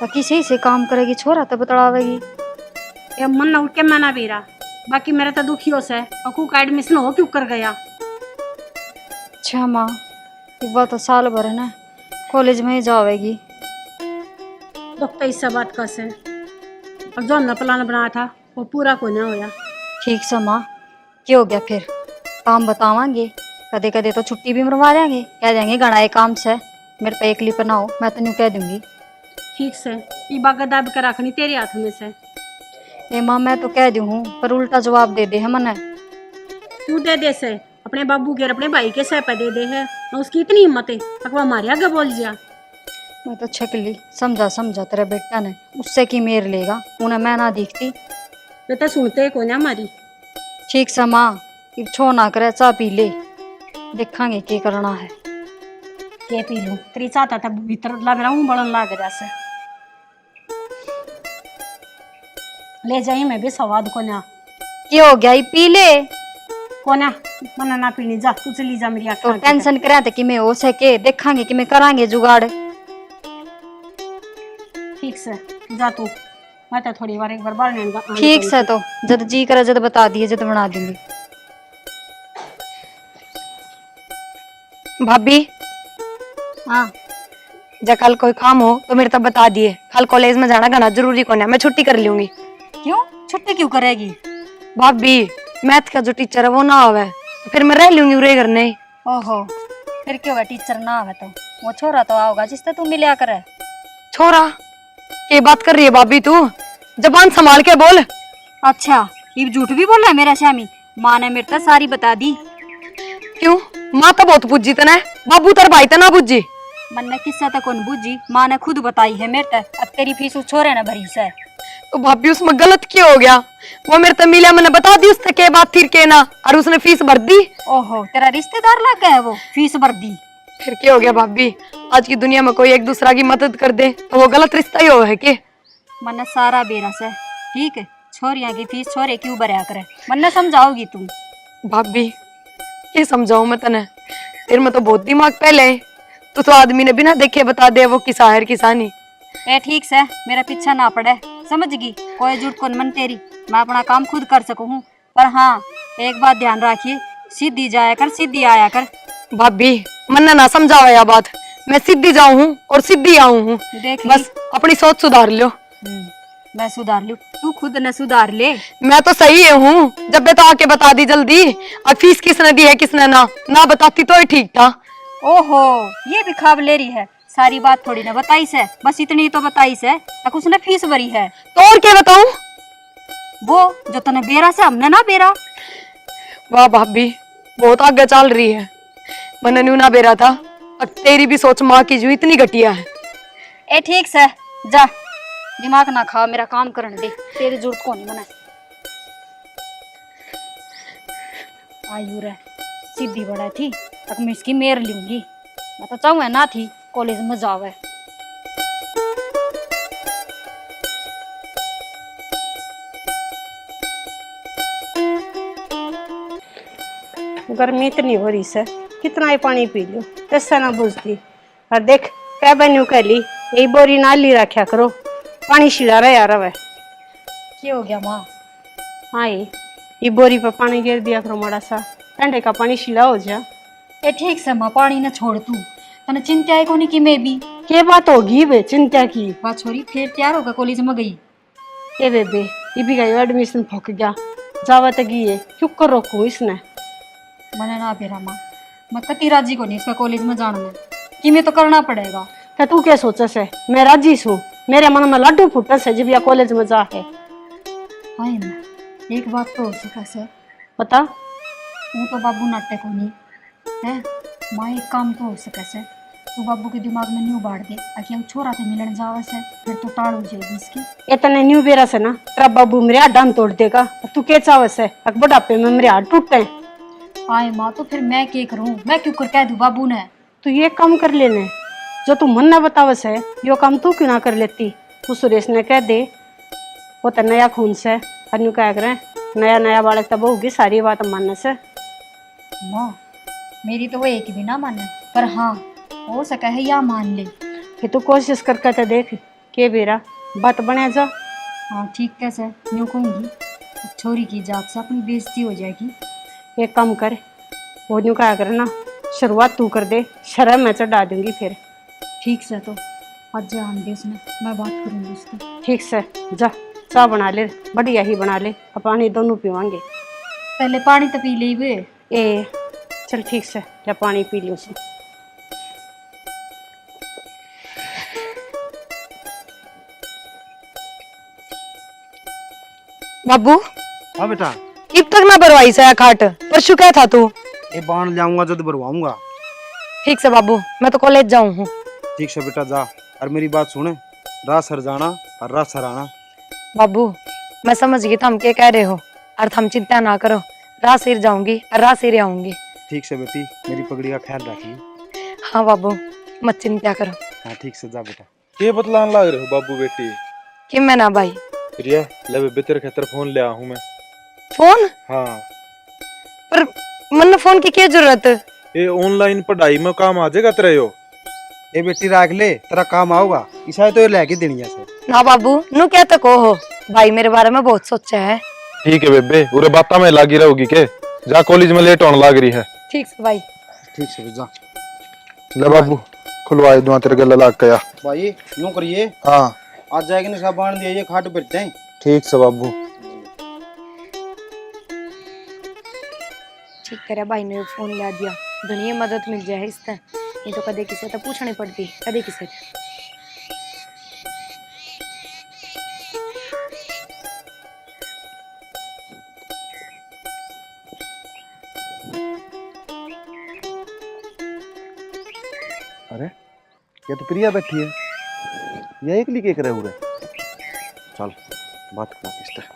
किसी से काम करेगी छोरा तो बतलावेगी। ये मन ना उठ के मना भी रहा, बाकी मेरा तो दुखी हो से अकू का एडमिशन हो क्यों कर गया। अच्छा माँ एक बार तो साल भर है ना कॉलेज में ही जावेगी। दुख तो इस बात का से, और जो हमने प्लान बनाया था वो पूरा को ना होया। ठीक से माँ क्या हो गया फिर? काम बतावांगे, कदे कदे तो छुट्टी भी मरवा देंगे, कह देंगे गणाए काम से मेरे पे एक लिप ना हो, मैं तो न्यू कह दूंगी। ठीक से ये बात दाब कर रखनी तेरे हाथ में से। ए माँ मैं तो कह दूँ हूँ पर उल्टा जवाब दे दे है मने। तू दे दे से अपने बाबू के अपने भाई के सह पे दे दे है, उसकी इतनी हिम्मत है अकवा मारे आगे बोल जा। मैं तो छकली समझा समझा तेरे बेटा ने, उससे की मेर लेगा, उन्हें मैं ना दिखती। वे तो सुनते को ना हमारी। ठीक से माँ छो ना करे, चाह पी ले, देखांगे क्या करना है। ये पी लूं तेरी चाहता था भीतर लग रहा हूँ बड़न लाग रहा से ले जाई मैं भी स्वाद को ना क्या हो गया, ये पी ले। कोना मना ना पीनी जा तू चली जा मेरी तो आँख टेंशन करे थे कि मैं हो सके देखांगे कि मैं करांगे जुगाड़। ठीक से जा तू मैं तो थोड़ी बार एक बार बाहर नहीं जा ठीक से, तो जब जी करे जब बता दिए जब बना दूंगी। भाभी हाँ जब कल कोई काम हो तो मेरे तब बता दिए। कल कॉलेज में जाना घना जरूरी कौन है, मैं छुट्टी कर लूंगी। क्यों छुट्टी क्यों करेगी? भाभी मैथ का जो टीचर है वो ना आवे तो फिर मैं रह लूंगी उरे घर नहीं। ओहो, फिर क्यों है टीचर ना आवे तो वो छोरा तो आओगा जिससे तू मिलिया करे। छोरा ये बात कर रही है भाभी तू, जबान संभाल के बोल। अच्छा ये झूठ भी बोल रहा है मेरा श्यामी? माँ ने मेरे तक सारी बता दी। क्यों माँ तो बहुत बुझी तना है, बाबू तर भाई तना बुझी। मन ने किस्सा तक कौन बुझी, माँ ने खुद बताई है मेरे तक। अब तेरी फीस उस छोरे ने भरी से। तो भाभी उसमें गलत क्यों हो गया? वो मेरे तो मिला, मैंने बता दी उससे के बात फिर के ना, और उसने फीस भर दी। ओहो तेरा रिश्तेदार लग गया है, वो फीस भर दी। फिर क्या हो गया भाभी? आज की दुनिया में कोई एक दूसरा की मदद कर दे तो वो गलत रिश्ता ही हो है के? मन ने सारा बेरा से ठीक है, छोरियां की फीस छोरे क्यों भरया करे, मन ने समझाओगी तुम? भाभी ये समझाऊं मैं तने? फिर में तो बहुत दिमाग पहले है, तो आदमी ने बिना देखे बता दे वो किसा है किसानी। ए ठीक से मेरा पीछा ना पड़े, समझगी? कोई झूठ कौन मन तेरी, मैं अपना काम खुद कर सकूं हूँ। पर हाँ एक बात ध्यान रखिए, सीधी जाया कर सीधी आया कर। भाभी मन ना समझावा या बात, मैं सीधी जाऊं हूँ और सीधी आऊं हूँ। देख बस अपनी सोच सुधार लो। मैं सुधार लू, तू खुद न सुधार ले। मैं तो सही हूँ, जब भी तो आके बता दी जल्दी। अब फीस किसने दी है किसने ना बताती तो ही ठीक था। ओहो ये भी खाब ले रही है, सारी बात थोड़ी ना बताई से, बस इतनी तो बताई से तक उसने फीस भरी है। तो और क्या बताऊं? वो जो तने बेरा से हमने ना बेरा। वाह भाभी बहुत आगे चल रही है, मैंने न्यू ना बेरा था। अब तेरी भी सोच माँ की जो इतनी घटिया है। ए ठीक से जा, दिमाग ना खा, मेरा काम करने दे, तेरी जरूरत को नहीं मना। आयु रे सीधी बड़ा थी तक मैं इसकी मेर लूंगी। मैं तो चाहूँ ना थी कॉलेज में जावे। गर्मी इतनी हो रही से कितना ही पानी पी लो तस्सा ना बुझती। और देख क्या बनू कली यही बोरी ना ली रखा करो, पानी छिड़ा रहा यार। अब क्या हो गया माँ? हाँ ये बोरी पर पानी गिर दिया करो, माड़ा सा ठंडे का पानी छिड़ा हो जा। ए ठीक से माँ पानी न छोड़ तू, तने चिंता है कोनी की मैं भी। के बात होगी बे चिंता की? बात छोरी फिर तैयार होकर कॉलेज में गई। ए बेबे ये भी गई एडमिशन फक गया, जावा तक ये क्यों कर रोको इसने? मैंने ना बेरा माँ, मैं कति राजी को नहीं इसका कॉलेज में जाना में, कि मैं तो करना पड़ेगा। क्या तू क्या सोचा से? मैं राजी हूँ, मेरे मन में लड्डू फुटा से जब यह कॉलेज में जा है। हाय माँ एक बात तो हो सका से, बता। वो तो बाबू नाट्य को नहीं है माँ, एक काम तो हो सके से, तू बाबू के दिमाग में न्यू बाढ़ दे आखिर हम छोरा थे मिलन जावा से, फिर तो टाड़ हो जाएगी इसकी। इतने न्यू बेरा से ना तेरा बाबू मेरे हाथ डांड तोड़ देगा। तू क्या चाव से बुढ़ापे में मेरे हाथ टूटते हैं? हाय माँ तो फिर मैं क्या करूँ, मैं क्यों कर कह दूँ बाबू ने? तू ये काम कर लेने जो तू मन ना बतावस है, यो काम तू क्यों ना कर लेती? तू सुरेश ने कह दे वो तो नया खून से अन्यू क्या करे, नया नया बालक तब होगी सारी बात मानने से। माँ मेरी तो वो एक भी ना माने, पर हाँ हो सका है या मान ले। फिर तू कोशिश करके तो देख के बेरा बात बने जा। हाँ ठीक कैसे यूँ कहूँगी, छोरी की जात से अपनी बेइज्जती हो जाएगी। एक काम कर वो यूँ क्या करे ना, शुरुआत तू कर दे, शर्म मैं चढ़ा दूंगी फिर। ठीक से तो आज जान दे उसने, मैं बात करूँगी उसकी। ठीक से जा चाय बना ले, बढ़िया ही बना ले, अब पानी दोनों पीवांगे। पहले पानी तो पी ले वे। ए चल ठीक से या पानी पी लो से। बाबू हाँ बेटा अब तक ना भरवाई से खाट, परसों क्या था तू? ये बाण जाऊंगा जब भरवाऊंगा। ठीक से बाबू मैं तो कॉलेज जाऊँ हूँ। ठीक से बेटा जा, और मेरी बात सुने, रात सर जाना और रात सर आना। बाबू मैं समझ गई तुम क्या कह रहे हो, और तुम चिंता ना करो, रात सिर जाऊंगी और रात सिर आऊंगी। ठीक से बेटी मेरी पगड़ी का ख्याल रखिए। हाँ बाबू मत चिंता करो। हाँ ठीक से जा बेटा। के बतलान लाग रहे हो बाबू बेटी? कि मैं ना भाई प्रिया ले बेबे तेरे खातर फोन ले आ हूं मैं। फोन हाँ पर मन फोन की क्या जरूरत है? ये ऑनलाइन पढ़ाई में काम आ जाएगा तेरे यो। ये बेटी राख ले, तेरा काम आऊगा। इसा तो ये लेके देनी से। ना बाबू नु क्या तो कहो, भाई मेरे बारे में बहुत सोचा है। ठीक है बेबे, उरे बाता में लागी रहोगी के जा कॉलेज में लेट होने लग रही है। ठीक से भाई। ठीक से जा ले बाबू खुलवा दूं तेरे गले लाग गया। भाई। यूं करिए, हाँ आज जाएगा ना सब बांध दिया, ये खाट बैठते हैं। ठीक से बाबू। ठीक करे भाई ने फोन ला दिया, दुनिया मदद मिल जाए इससे। ये तो कदे किसे तो पूछनी पड़ती, कदे किसे। अरे ये तो प्रिया बैठी है, ये एक लिए करे हुए। चल बात कर इससे।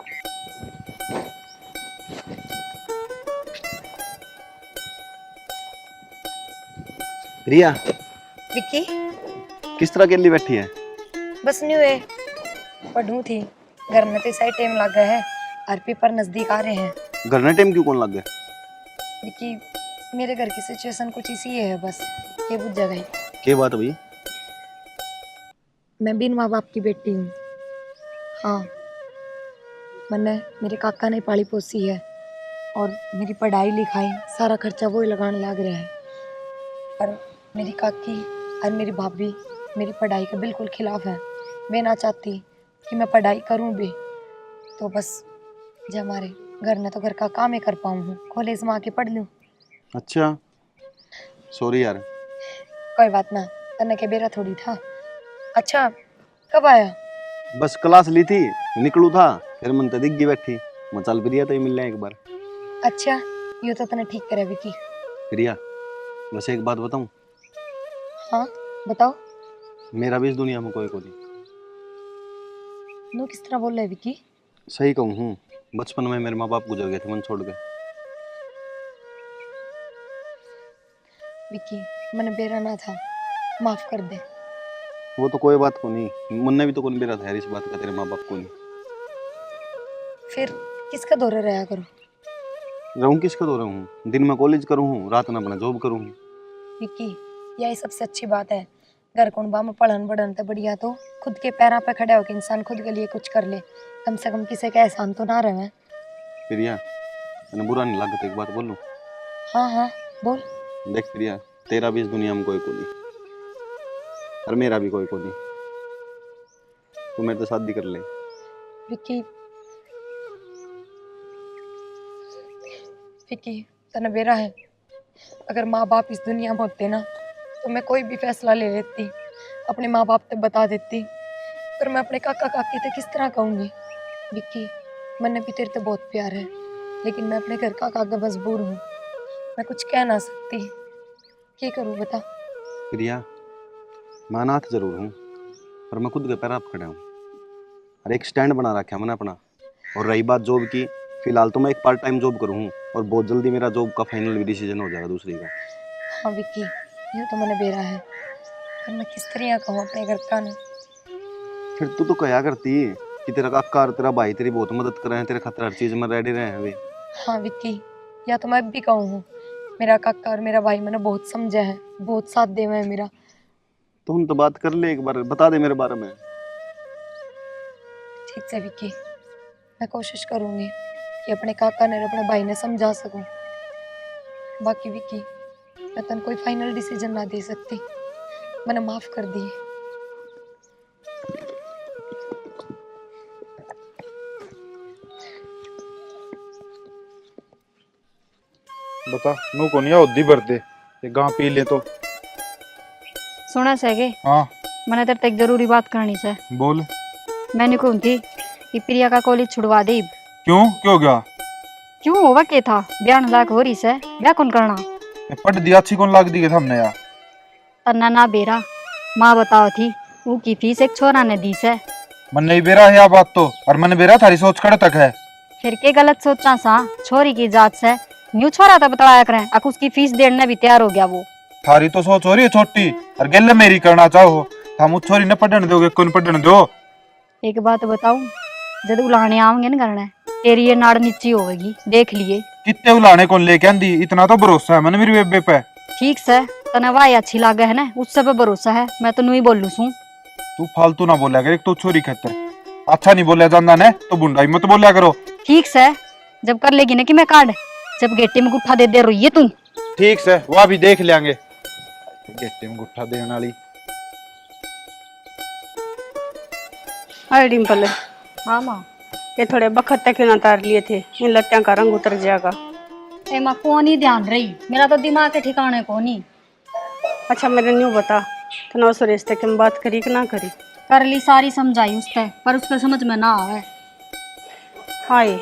प्रिया विक्की किस तरह के लिए बैठी है? बस न्यू है, पढ़ू थी घर में तो सही टाइम लग गया है और पेपर नजदीक आ रहे हैं। घर ने टाइम क्यों कौन लग गया? विक्की मेरे घर की सिचुएशन कुछ इसी है, बस ये बुझ जा गई। क्या बात भाई? मैं बिन माँ बाप की बेटी हूँ। हाँ मैंने मेरे काका ने पाली पोसी है और मेरी पढ़ाई लिखाई सारा खर्चा वो ही लगाने लग रहा है। पर मेरी काकी और मेरी भाभी मेरी पढ़ाई के बिल्कुल खिलाफ है। मैं ना चाहती कि मैं पढ़ाई करूँ भी, तो बस जब हमारे घर में तो घर का काम ही कर पाऊँ, कॉलेज में आके पढ़ लूँ। अच्छा सॉरी यार। कोई बात ना, तन्ने के बेरा थोड़ी था। अच्छा कब आया? बस क्लास ली थी, निकलू था, फिर मन तो दिख गई बैठी। मैं चल प्रिया तो ही मिल रहे एक बार। अच्छा ये तो तने ठीक करे विकी। प्रिया वैसे एक बात बताऊं? हाँ बताओ। मेरा भी इस दुनिया में कोई नहीं। नो किस तरह बोल रहे है विकी? सही कहूँ हूँ, बचपन में मेरे माँ बाप गुजर गए थे मन छोड़ के। विकी मैंने बेरा ना था, माफ कर दे। वो तो कोई बात को नहीं, मुन्ने भी तो कौन बेरा था यार इस बात का, तेरे माँ बाप को नहीं। फिर किसका दौरा रहा करो? रहूँ किसका दो रहूँ? दिन में कॉलेज करूँ हूँ, रात में अपना जॉब करूँ हूँ। विकी यही सबसे अच्छी बात है। घर कौन बा में पढ़न बढ़न तो बढ़िया, तो खुद के पैरों पे खड़ा होकर इंसान खुद के लिए कुछ कर ले, कम से कम किसी का एहसान तो ना रहे। प्रिया मैंने बुरा नहीं लगा तो एक बात बोलूं? हाँ हाँ बोल। देख प्रिया, तेरा भी इस दुनिया में कोई को नहीं और मेरा भी कोई को नहीं। तू मेरे से शादी कर ले। विकी विकी तने बेरा है, अगर माँ बाप इस दुनिया में होते ना तो मैं कोई भी फैसला ले लेती, अपने माँ बाप तक बता देती। पर मैं अपने काका काकी तक किस तरह कहूँगी? विक्की मैंने भी तेरे से बहुत प्यार है, लेकिन मैं अपने घर का काका मजबूर हूँ, मैं कुछ कह ना सकती। क्या करूँ बता? प्रिया मैं अनाथ जरूर हूँ पर मैं खुद के पैर पे खड़ा हूँ और एक स्टैंड बना रखा है मैंने अपना। और रही बात जॉब की, फिलहाल तो मैं एक पार्ट टाइम जॉब करूँ और बहुत जल्दी मेरा जॉब का फाइनल भी डिसीजन हो जाएगा दूसरी का। हाँ विक्की ये तो मैंने बेरा है, पर मैं किस तरह कहूँ अपने घर का ना। फिर तू तो कहा करती कि तेरा काका और तेरा भाई तेरी बहुत मदद कर रहे हैं, तेरे खातिर हर चीज में रेडी रहे हैं वे। हाँ विक्की या तो मैं अब भी कहूँ हूँ, मेरा काका और मेरा भाई मैंने बहुत समझा है, बहुत साथ दे है मेरा। तो उन तो बात कर ले, एक बार बता दे मेरे बारे में। ठीक है विक्की, मैं कोशिश करूँगी कि अपने काका ने और अपने भाई ने समझा सकूं। बाकी विक्की मैं तन कोई फाइनल डिसीजन ना दे सकती, मैंने माफ कर दी। बता नो को नहीं ओदी भरते ये गां पी ले तो। सुना सके हाँ मैंने तेरे तक जरूरी बात करनी से। बोल। मैंने कौन थी कि प्रिया का कॉलेज छुड़वा दे। क्यों क्यों गया? क्यों होगा के था ब्याह लाख हो रही से, ब्याह कौन करना? पढ़ दिया अच्छी कौन लाग दी के हमने यार। तन्ना ना बेरा माँ बताओ थी वो की फीस एक छोरा ने दी से। मन नहीं बेरा है बात तो, और मन बेरा थारी सोच खड़े तक है। फिर के गलत सोचना सा, छोरी की जात से न्यू छोरा था बताया करें अक उसकी फीस देने भी तैयार हो गया वो। थारी तो सोच हो रही है छोटी और गेले मेरी करना चाहो। हम उस छोरी न पढ़ने दोगे कौन पढ़ने दो। एक बात बताऊं, जब उलाने आवेंगे ना करना तेरी ये नाड़ नीची होगी, देख लिए। कितने उलाने कौन लेके आंदी, इतना तो भरोसा है मैंने मेरी बेबे पे। ठीक से तने वाई अच्छी लागे है ना, उससे पे भरोसा है, मैं तो नहीं बोलू सू। तू फालतू ना बोला कर, एक तो छोरी खतर अच्छा नहीं बोला जाना ने तो बुंडाई मत बोला करो। ठीक से जब कर लेगी ना कि मैं काट, जब गेटे में गुट्ठा दे दे रोइए तू। ठीक से वह भी देख लेंगे। गेटे में गुट्ठा देने वाली। अरे डिम्पल, हाँ माँ। ये थोड़े बखत तक क्यों ना तार लिए थे, इन लत्तियों का रंग उतर जाएगा। ए माँ कौन ही ध्यान रही, मेरा तो दिमाग के ठिकाने को नहीं। अच्छा मेरे न्यू बता, तो सुरेश तक हम बात करी कि ना करी? कर ली सारी समझाई उससे, पर उसके समझ में ना आवे। हाय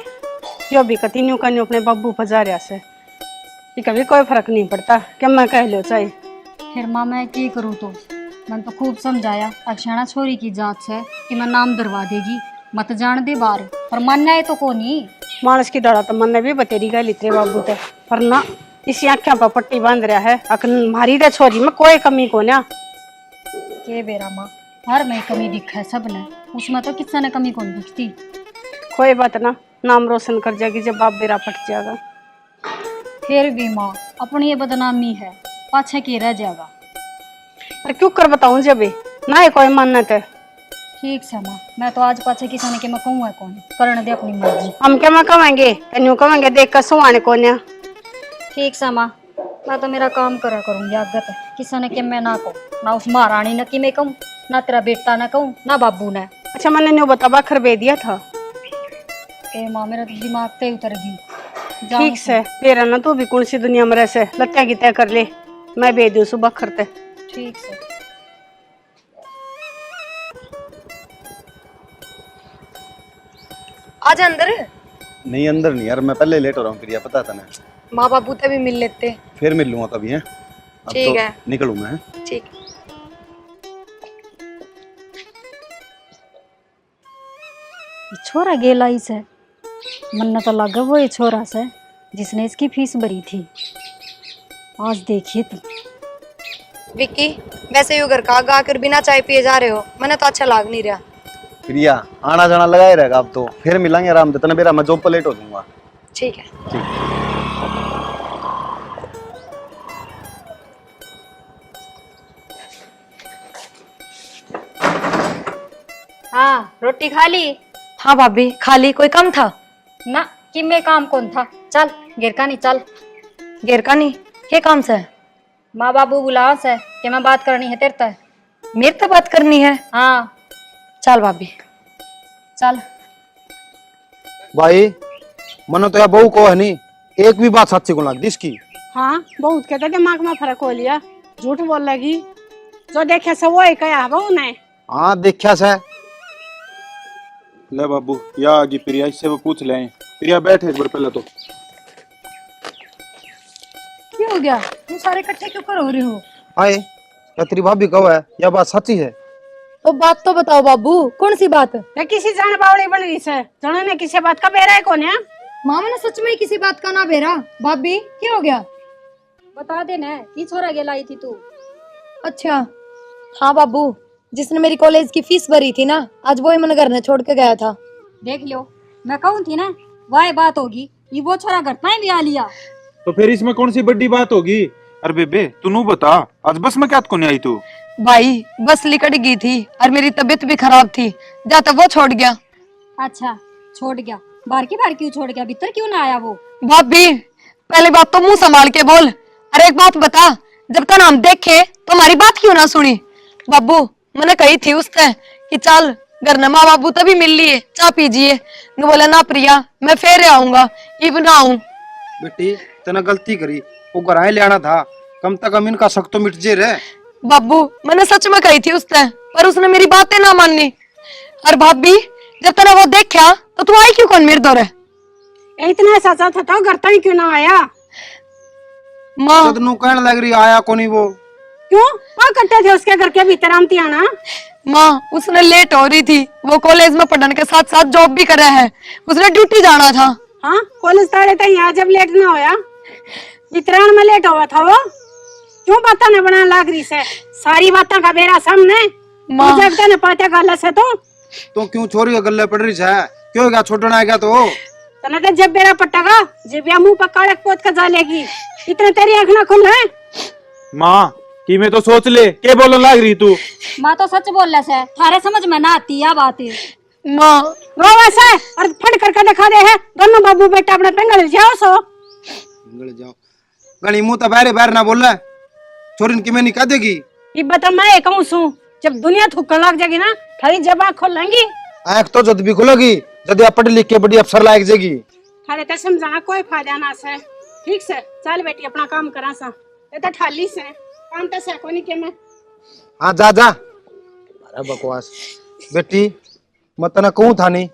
यो भी कती न्यू का न्यू अपने बब्बू पजारिया से, ये कभी कोई फर्क नहीं पड़ता कि मैं कह लो चाहे। फिर माँ मैं की करूँ तो, मैंने तो खूब समझाया अक्षाणा छोरी की जात से कि मैं नाम दरवा देगी, मत जान दे बार, पर मानना है तो कोनी। मानस की दड़ा तो मन ने भी बतेरी गई लितरे बाबू ते, पर ना इसी आँखें पर पट्टी बांध रहा है। अकन मारी रे छोरी में कोई कमी को ना के बेरा माँ, हर में कमी दिखा है सबने, उसमें तो किसी ने कमी कौन दिखती। कोई बात ना, नाम रोशन कर जाएगी जब बाप बेरा पट जाएगा। फिर भी माँ अपनी ये बदनामी है, पाछे की रह जाएगा। पर क्यों कर बताऊं जब ना है कोई मान्यत है। ठीक से माँ, मैं तो आज पाछे किसी ने के मैं कहूँ है कौन, करने दे अपनी मर्जी। हम क्या मैं कमाएंगे, तेन्यू कमाएंगे देख कर सुहाने को ना। ठीक से माँ, मैं तो मेरा काम करा करूँगी आगत, किसी ने के मैं ना कहूँ, ना उस महारानी ने कि मैं कहूँ, ना तेरा बेटा ना कहूँ, ना बाबू ने। अच्छा मैंने न्यू बता बखर बे दिया था। ए माँ मेरा तो दिमाग पे उतर गई। ठीक से तेरा ना तू भी कौन सी दुनिया में रह से लत्या की तय कर ले, मैं बे दू सुबह खरते। ठीक से। आज अंदर नहीं अंदर नहीं यार, मैं पहले लेट हो रहा हूँ प्रिया, पता था ना। माँ बाबू तभी मिल लेते। फिर मिल लूंगा कभी है। अब ठीक तो है। निकलूँ मैं। ठीक। छोरा गेला ही से, मन तो लगा वो ये छोरा से जिसने इसकी फीस भरी थी। आज देखिए तुम। विक्की, वैसे यू घर का आगा आकर बिना चाय पिए जा रहे हो, मैंने तो अच्छा लाग नहीं रहा। प्रिया आना जाना लगा ही रहेगा, अब तो फिर मिलेंगे आराम से। तना मेरा मैं जॉब पर लेट हो जाऊंगा। ठीक है। हाँ रोटी खा ली? हाँ भाभी खाली, कोई कम था? ना कि मैं काम कौन था, चल गिरका नहीं चल। गिरका नहीं, ये काम से? माँ बाबू बुला से कि मैं बात करनी है तेरे तक। मेरे से बात करनी है? हाँ चल भाभी चल। भाई मनो तो यार बहू को है नहीं, एक भी बात सच्ची को लग इसकी। हाँ बहुत कहते दिमाग में फर्क हो लिया, झूठ बोल लगी, जो देखे सब वो ही कहा बहू ने। हाँ देखा से। ले बाबू या आगे प्रिया, इससे वो पूछ ले। प्रिया बैठ एक बार पहले तो। क्या हो गया, तुम सारे इकट्ठे क्यों कर हो रहे हो? आए क्या तेरी भाभी कहो है, यह बात सच्ची है? तो बात तो बताओ बाबू, कौन सी बात? ये किसी जान बावड़ी बन गई से, जाने ने किसी बात का बेरा है कौन है? माँ मैंने सच में किसी बात का ना बेरा। भाभी क्या हो गया? बता देना की छोरा गेला आई थी तू। अच्छा हाँ बाबू, जिसने मेरी कॉलेज की फीस भरी थी ना, आज वो ही मन घर ने छोड़ के गया था। देख लो, मैं कहूँ थी ना वह बात होगी, ये वो छोरा घर में भी आ लिया। तो फिर इसमें कौन सी बड़ी बात होगी? अरे बेबे तू नू बता, आज बस में क्या को नहीं आई तू? भाई बस लिकट गई थी और मेरी तबीयत भी खराब थी, जाता वो छोड़ गया। अच्छा छोड़ गया, बाहर की बाहर क्यों छोड़ गया, भीतर क्यों ना आया वो? भाभी पहले बात तो मुंह संभाल के बोल। अरे एक बात बता, जब तक हम देखे तो हमारी बात क्यों ना सुनी? बाबू मैंने कही थी उससे कि चल घर न माँ बाबू तभी मिल लिए, चाय पीजिए। बोला ना प्रिया मैं फिर आऊंगा, इब ना आऊं। बेटी तेना गलती करी, वो घर ले आना था, कम से कम इनका शक तो मिट जे रे। बाबू मैंने सच में कही थी उससे, पर उसने मेरी बातें ना मानी। और भाभी जब तूने वो देखा तो तू आई क्यों कौन मेरे दौरे? इतना सचा था तो घर तक क्यों ना आया? माँ सदनू कहने लग रही आया को नहीं वो। क्यों वहाँ कट्टे थे उसके घर के भीतर आमती आना? माँ उसने लेट हो रही थी, वो कॉलेज में पढ़ने के साथ साथ जॉब भी कर रहा है, उसने ड्यूटी जाना था। हाँ कॉलेज ताड़े थे यहाँ जब लेट ना होया, वितरण में लेट हुआ था वो। क्यों बातें न बनाने लाग रही से? सारी बातें का बेरा सामने माँ। जब तक न पाते गल से तो क्यों छोरी का गले पड़ रही है? क्यों क्या छोड़ना है क्या? तो तना तो जब बेरा पट्टागा जब या मुंह पक्का रख पोत का जा लेगी। इतने तेरी आँख ना खुल है। माँ कि मैं तो सोच ले के बोलने लाग रही तू। माँ तो सच बोल रहा है, थारे समझ में ना आती या बात है। माँ रो वैसे और फट करके दिखा दे है दोनों बाबू बेटा अपने पेंगल जाओ सो। जाओ गणी मुंह तो बाहर बाहर ना बोल रहा छोरी की मैं निकाह देगी। ये बता मैं कहूँ सू जब दुनिया थूकने लग जाएगी ना थारी जब आँख खोल लेंगी। आँख तो जद भी खुलेगी जब आप पढ़ लिख के बड़ी अफसर लायक जाएगी। थारे तो समझाना कोई फायदा ना से। ठीक से चल बेटी अपना काम करा सा। ये तो ठाली से काम तो से कोनी के मैं। हाँ जा जा। अरे बकवास बेटी मत ना कहूँ था नहीं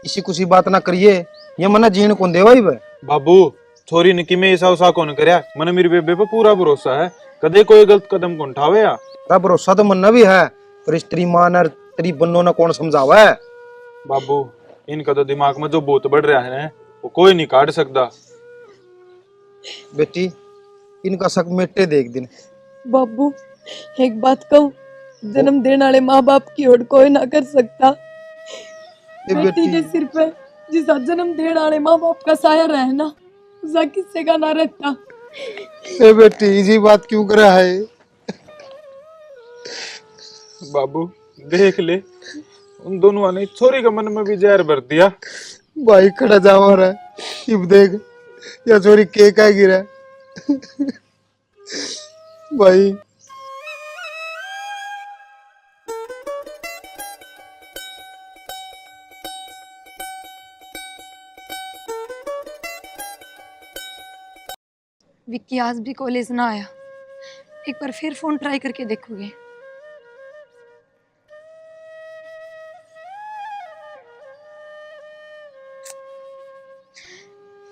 इसी कुछ बात ना करिए ये मना जीण कौन देवा ही बे। बाबू छोरी ने कि मैं ऐसा उसा कौन करया, मने मेरी बेबे पे पूरा भरोसा है, कदे कोई गलत कदम कौन उठावे या। तेरा भरोसा तो मन भी है पर स्त्री मान और तेरी बन्नो ना कौन समझावा है। बाबू इनका तो दिमाग में जो भूत बढ़ रहा है वो कोई नहीं काट सकता। बेटी इनका शक मिटे देख दिन। बाबू एक बात कहूँ, जन्म देने वाले माँ बाप की ओर कोई ना कर सकता। ए बेटी के सिर पे जिसा जन्म देने वाले माँ बाप का साया रहना उसा किससे का ना रहता। ए बेटी इसी बात क्यों करा है? बाबू देख ले उन दोनों ने छोरी के मन में भी जहर भर दिया। भाई खड़ा जावा रहा है इब देख या छोरी के का गिरा भाई। विक्की आज भी कॉलेज ना आया, एक बार फिर फोन ट्राई करके देखोगे।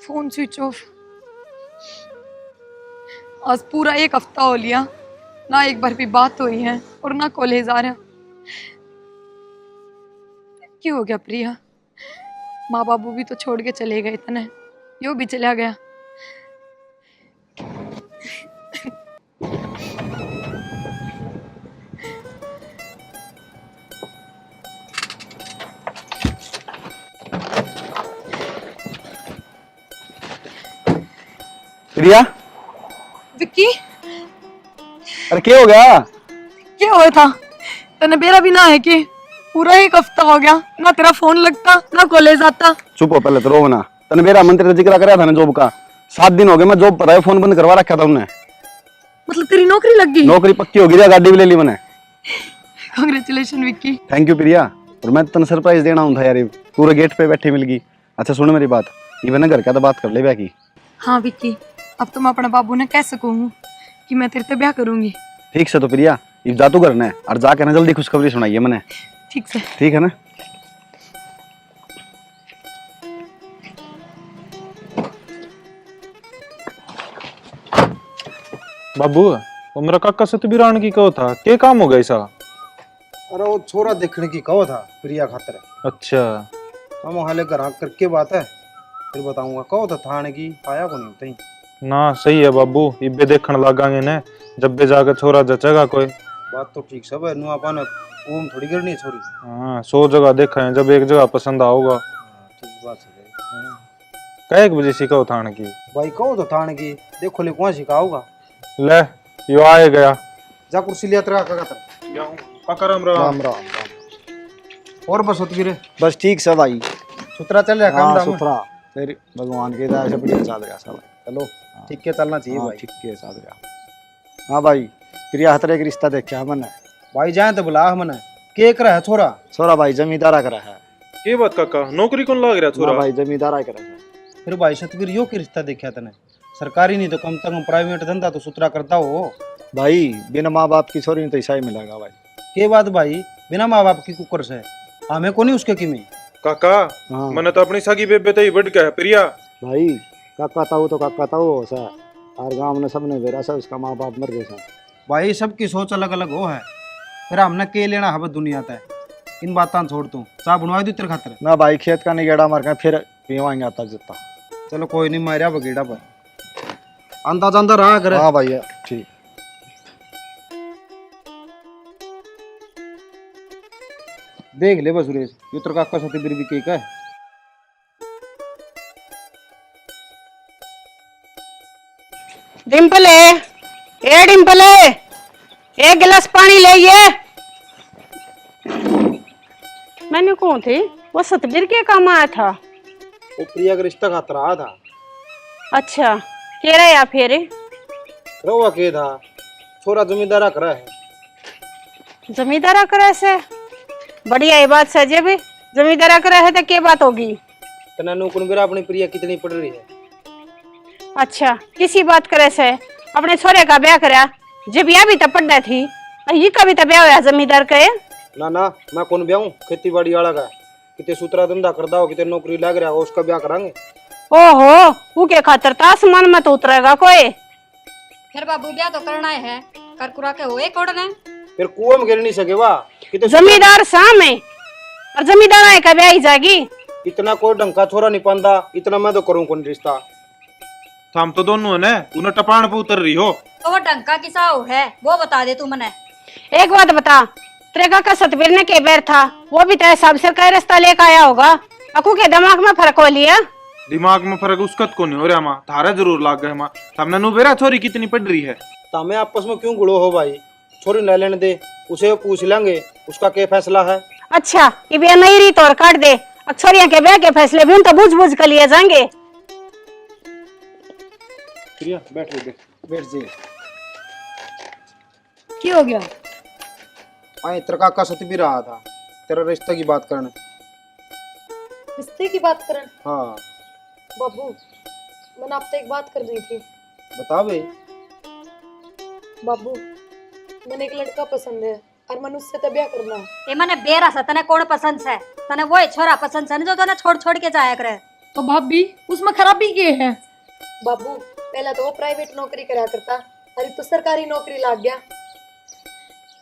Phone switch off. आज पूरा एक हफ्ता हो लिया ना एक बार भी बात हुई है और ना कॉलेज आ रहा। क्यों हो गया प्रिया? माँ बाबू भी तो छोड़ के चले गए थे ना, यो भी चला गया। प्रिया विक्की अरे क्या हो गया? क्या हुआ था? तने बेरा भी ना है कि पूरा एक हफ्ता हो गया ना तेरा फोन लगता ना कॉलेज आता। चुप हो पहले तो रो ना। तने मेरा मंत्री का जिक्र कराया था ना जॉब का। 7 दिन हो गए मैं जॉब पर आया, फोन बंद करवा रखा था उन्हें। मतलब तेरी नौकरी लग गई? नौकरी पक्की हो गई, गाड़ी भी ले ली मैंने। कांग्रेचुलेशन विक्की। थैंक यू प्रिया। और मैं तने सरप्राइज देना हूं था यार, पूरे गेट पे बैठे मिल गई। अच्छा सुन मेरी बात, ये ना घर का तो बात कर ले ब्याह की। हाँ विक्की अब तो मैं अपने बाबू ने कैसे कहूँ कि मैं तेरे से ब्याह करूंगी। ठीक से तो प्रिया इब जा तू करना है और जाके ना जल्दी खुशखबरी सुनाइए मैंने। ठीक से। ठीक है ना? बाबू वो मेरा काका सतबीरान की कहो था, क्या काम हो गया ऐसा? अरे वो छोरा देखने की कहो था प्रिया खातर। अच्छा हम हाले घर करके बात है फिर बताऊंगा। कहो तो थाने की आया को नहीं होता ही ना। सही है बाबू, इबे देखने लगांगे ने जब भी जाकर छोरा जचेगा कोई। बात तो ठीक सब है नुआ पाने ओम थोड़ी करनी है छोरी। हाँ 100 जगह देखा है, जब एक जगह पसंद आओगा। ठीक बात है कै एक बजे सिखाओ थाने की? भाई। कहो तो थाने की देखो ले कौन सिखाओगा। ले यो आए गया। जा कुर्सी लिया तेरा काका तर। काका राम राम। राम राम। और बस होती रे बस ठीक सब भाई। सुतरा चल रहा काम हाँ धाम? सुथरा फिर भगवान की दया से बढ़िया चल रहा सब। चलो ठीक के चलना चाहिए हाँ भाई। ठीक के चल रहा। हाँ भाई प्रिया हतरे का रिश्ता देखा मैंने। भाई जाए तो बुला मने के कर है छोरा। छोरा भाई जमींदारा करा है। ये बात काका, नौकरी कौन लाग रहा हाँ छोरा? भाई जमींदारा करा है। फिर भाई सतवीर यो के रिश्ता देखा तने? सरकारी नहीं तो कम से कम प्राइवेट धंधा तो सुतरा करता हो। भाई बिना माँ बाप की छोरी तो ऐसा ही मिलेगा भाई। के बात भाई बिना माँ बाप की कुकर से हमें को नहीं उसके की में। काका हाँ मैंने तो अपनी सगी बेबे तई बढ़ गया है प्रिया। भाई काका ताऊ तो काका ताऊ हो सा और गाँव ने सबने बेरा सा उसका माँ बाप मर गए सा। भाई सबकी सोच अलग अलग हो है। फिर हमने के लेना हवे दुनिया तक इन बातां छोड़ तू चाह बनवा दू तेरे खातर। ना भाई खेत का नहीं गेड़ा मार के फिर पीवाएंगे आता जितना। चलो कोई नहीं मारिया बगेड़ा पर अंदा जांदा रहा करे। हाँ भाई ठीक। देख ले बस सुरेश, ये तेरा काका सती बिर भी केक है। डिम्पल है, ए डिम्पल है, एक गिलास पानी ले ये। मैंने कौन थी वो सतबीर के काम आया था। वो प्रिया का रिश्ता खातर रहा था। अच्छा कह रहा या फिर रवा के था, छोरा जमींदारा करा है। जमींदारा करे से बढ़िया ये बात सजे भी, जमींदारा करे है तो क्या बात होगी। तना नूकुन बेरा अपनी प्रिया कितनी पड़ रही है। अच्छा किसी बात करे से अपने छोरे का ब्याह करा, जब यह भी तो पढ़ना थी, ये कभी तो ब्याह होया जमींदार के। ना ना मैं कौन ब्याहूं, खेती बाड़ी वाला का कितने सूत्रा धंधा करदा हो, कितने नौकरी लग रहा हो, उसका ब्याह करांगे। ओहो वो के खातर तो आसमान में तो उतरेगा कोई। फिर बाबू ब्याह तो करना है, कर कुरा के होए कौन है। फिर कुआं में गिर नहीं सके वाह, कितने जमींदार साम है और जमींदार आए का ब्याह ही जाएगी। इतना कोई ढंग का छोरा नहीं पांदा, इतना मैं तो करूं कौन रिश्ता। हम तो दोनों ने उन्हें टपान पे उतर रही हो। तो वो डंका किसा है वो बता दे तू मने। एक बात बता, तेरे काका सतबीर ने के बैर था, वो भी तेरे हिसाब से कई रास्ता लेकर आया होगा। अकू के दिमाग में फर्क हो लिया। दिमाग में फर्क उसका को नहीं हो रहा माँ, थारा जरूर लाग गए माँ। हमने नु बेरा छोरी कितनी पड़ रही है। तामे आपस में क्यों गुड़ो हो भाई, छोरी ले लेने दे, उसे पूछ लेंगे उसका क्या फैसला है। अच्छा ये ब्याह नहीं रही तो और काट दे, अक्षरिया के ब्याह के फैसले भी उन तो बुझ बुझ कर लिए जाएंगे। प्रिया बैठ जी। क्या हो गया? आए तेरा काका सती भी रहा था, तेरा रिश्ते की बात करने। रिश्ते की बात करें? हाँ बाबू मैंने आपसे एक बात कर रही थी। बता बे। बाबू मैंने एक लड़का पसंद है और मैंने उससे तो ब्याह करना है। ए मने बेरा सा तने कौन पसंद है, तने वो छोरा पसंद है जो तने छोड़ छोड़ के जाया करे। तो भाभी उसमें खराबी क्या है? बाबू पहले तो वो प्राइवेट नौकरी करा करता, अरे तो सरकारी नौकरी लग गया।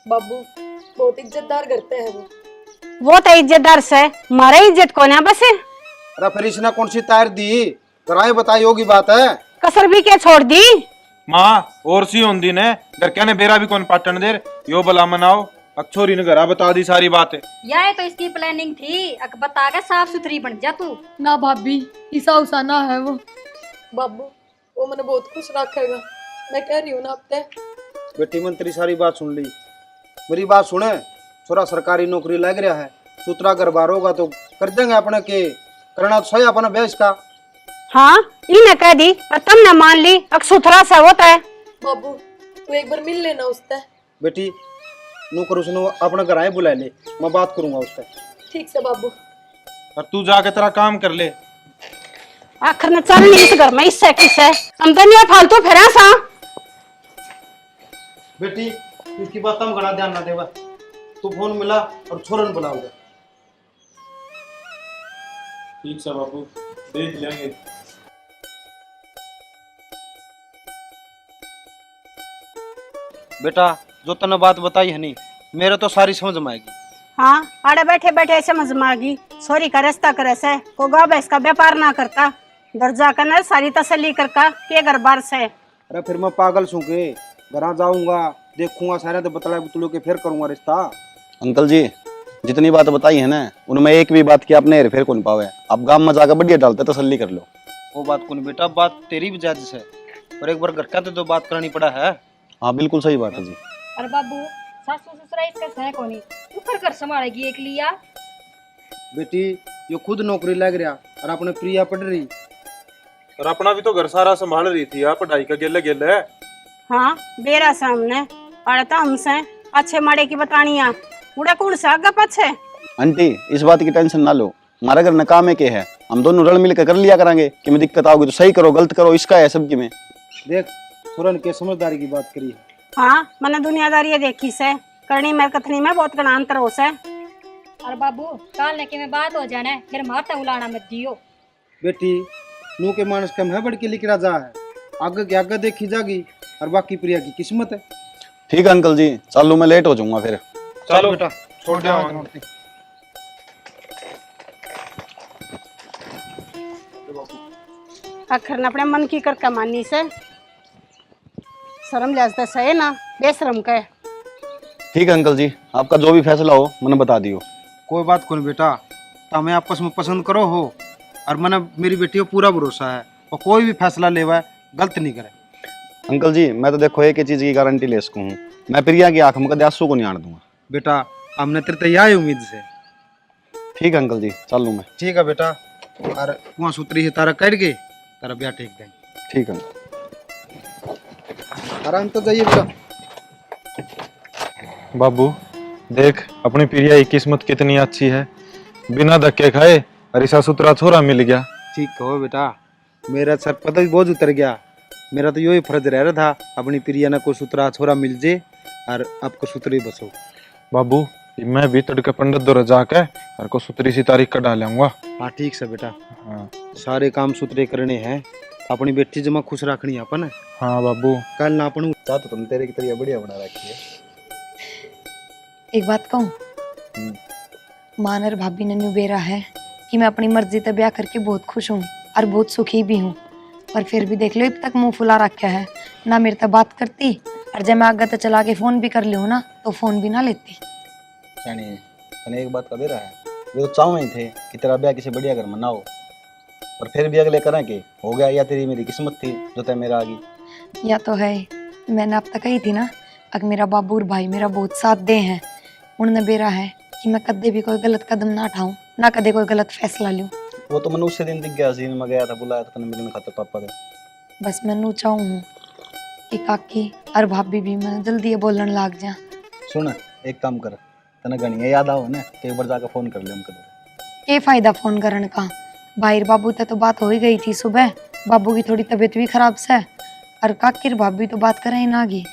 बाबू बहुत इज्जतदार करते हैं वो तो इज्जतदार से मारे इज्जत को ना बस। अरे फिर इसने कौन सी तार दी, कराए बताई होगी बात है। कसर भी क्या छोड़ दी। माँ और सी होंदी ने घर क्या ने बेरा भी कौन पाटन देर, यो भला मनाओ। अक्षोरी ने घरा बता दी सारी बातें। यह तो इसकी प्लानिंग थी, अक बता के साफ सुथरी बन जा तू। ना भाभी ईसा उसाना है वो। बाबू वो मैंने बहुत खुश रखेगा, मैं कह रही हूँ ना आपसे। बेटी मंत्री सारी बात सुन ली, मेरी बात सुने। छोरा सरकारी नौकरी लग रहा है, सूत्रा घर बार होगा तो कर देंगे अपने के, करना तो सही अपना ब्याह इसका। हाँ इन्हें कह दी और तुमने मान ली, अक्सुथरा सा होता है। बाबू तू एक बार मिल लेना उससे। बेटी नौकर उसने अपने घर आए बुला ले, मैं बात करूंगा उससे। ठीक से बाबू। और तू जाके तेरा काम कर ले। आखिर में चल नहीं इस घर में इससे किससे हम तो नहीं फालतू फिरा सा। बेटी इसकी बात हम घना ध्यान ना देवा, तू फोन मिला और छोरन बुलाऊंगा। ठीक है बाबू, देख लेंगे। बेटा जो तने बात बताई है नहीं, मेरे तो सारी समझ में आएगी। हाँ आड़े बैठे बैठे समझ में आ गई। सोरी का रास्ता करे से को गाँव भैंस का व्यापार ना करता, दर्जा करना सारी तसल्ली करका के घर बार से। अरे फिर मैं पागल सू के घर जाऊंगा, देखूंगा सारे तो बतला बुतलू के फिर करूंगा रिश्ता। अंकल जी जितनी बात बताई है ना, उनमें एक भी बात की आपने हेर फेर कौन पावे। आप गांव में जाकर बढ़िया डालते तसल्ली कर लो। वो बात कौन बेटा, बात तेरी भी जायज है, पर एक बार घर का तो बात करनी पड़ा है। हाँ बिल्कुल सही बात है जी। अरे बाबू सासू ससुरा इसका सह कोनी, तू कर कर संभालेगी एक लिया। बेटी ये खुद नौकरी लग रहा और अपने प्रिया पढ़ रही, और अपना भी तो घर सारा संभाल रही थी, आप पढ़ाई का गेले गेले। हाँ बेरा सामने पढ़ता हमसे अच्छे माड़े की बतानिया उड़ा कौन सा आगे पीछे। आंटी इस बात की टेंशन ना लो, हमारा घर नकाम है के है, हम दोनों रल मिल कर लिया करांगे। कि में दिक्कत आओगी तो सही करो, गलत करो इसका है सबकी में। देख सुरन के समझदारी की बात करी है। हाँ मैंने दुनियादारी देखी से, करनी में कथनी में बहुत गणा अंतर हो से। और बाबू काल ने के में बात हो जाने, फिर मारता उलाना मत दियो। बेटी नू के मानस कम है बढ़ के लिख रहा है, आगे के आगे देखी जागी और बाकी प्रिया की किस्मत है। ठीक है अंकल जी, चालू मैं लेट हो जाऊंगा फिर। चलो बेटा छोड़ दो। आखिर ने अपने मन की करके मानी से शर्म लिहाज से है ना, बेशरम का है। ठीक है अंकल जी, आपका जो भी फैसला हो मैंने बता दियो। कोई बात कौन बेटा, हमें आपस में पसंद करो हो, और मैंने मेरी बेटी को पूरा भरोसा है, और कोई भी फैसला लेवा है गलत नहीं करे। अंकल जी मैं तो देखो एक ही चीज़ की गारंटी ले सकूँ हूँ, मैं प्रिया की आंख में कदे आंसू को नहीं आने दूंगा। बेटा हमने तेरे तैयार उम्मीद से। ठीक है अंकल जी, चल लूँ मैं। ठीक है बेटा, और वहाँ सूत्री से तारा कट गए, तारा ब्याह ठीक देंगे। ठीक है आराम तो जाइए बेटा। बाबू देख अपनी प्रिया की किस्मत कितनी अच्छी है, बिना धक्के खाए रिसा सुतरा छोरा मिल गया। ठीक कहो बेटा, मेरा सर पता भी बोझ उतर गया। मेरा तो यही फर्ज रह रहा था अपनी प्रिया ने कोई सुतरा छोरा मिल जाए और आपको सुतरी बसो। बाबू मैं भी तड़के पंडित दौरा जाकर और को सुतरी सी तारीख कटा लाऊंगा। हाँ ठीक से बेटा, हाँ सारे काम सुतरे करने हैं, अपनी बेटी जमा खुश रखनी है अपन। हाँ बाबू। कल ना अपन चाह तो तुम तेरे की तरिया बढ़िया बना रखी है। एक बात कहूँ, मान और भाभी ने न्यू बेरा है कि मैं अपनी मर्जी से ब्याह करके बहुत खुश हूँ और बहुत सुखी भी हूँ, पर फिर भी देख लो अब तक मुंह फुला रखा है ना, मेरे तक बात करती, और जब मैं आगे तो चला के फोन भी कर लूँ ना तो फोन भी ना लेती। जानिए तने एक बात का दे रहा है, वे तो चाह ही थे कि तेरा ब्याह किसी बढ़िया घर में ना हो, पर फिर भी अगले करें कि हो गया, या तेरी मेरी किस्मत थी जो तय मेरा आ गई। या तो है, मैंने अब तक कही थी ना, अगर मेरा बाबू और भाई मेरा बहुत साथ दे हैं, उन्होंने बेरा है कि मैं कदे भी कोई गलत कदम ना उठाऊं, ना कदे कोई गलत फैसला लूं। वो तो मैंने उससे दिन दिख गया, सीन में गया था, बुलाया था तने मिलने खातिर पापा दे। बस मैं नू चाहूँ कि काकी और भाभी भी मैं जल्दी बोलन लाग जा। सुन एक काम कर, तने गणिया याद आओ ना तो एक बार जाकर फोन कर ले उनके। के फायदा फोन करने का, भाई बाबू तक तो बात हो ही गई थी सुबह, बाबू की थोड़ी तबीयत भी खराब से, और काकी भाभी तो बात कर ही ना गी।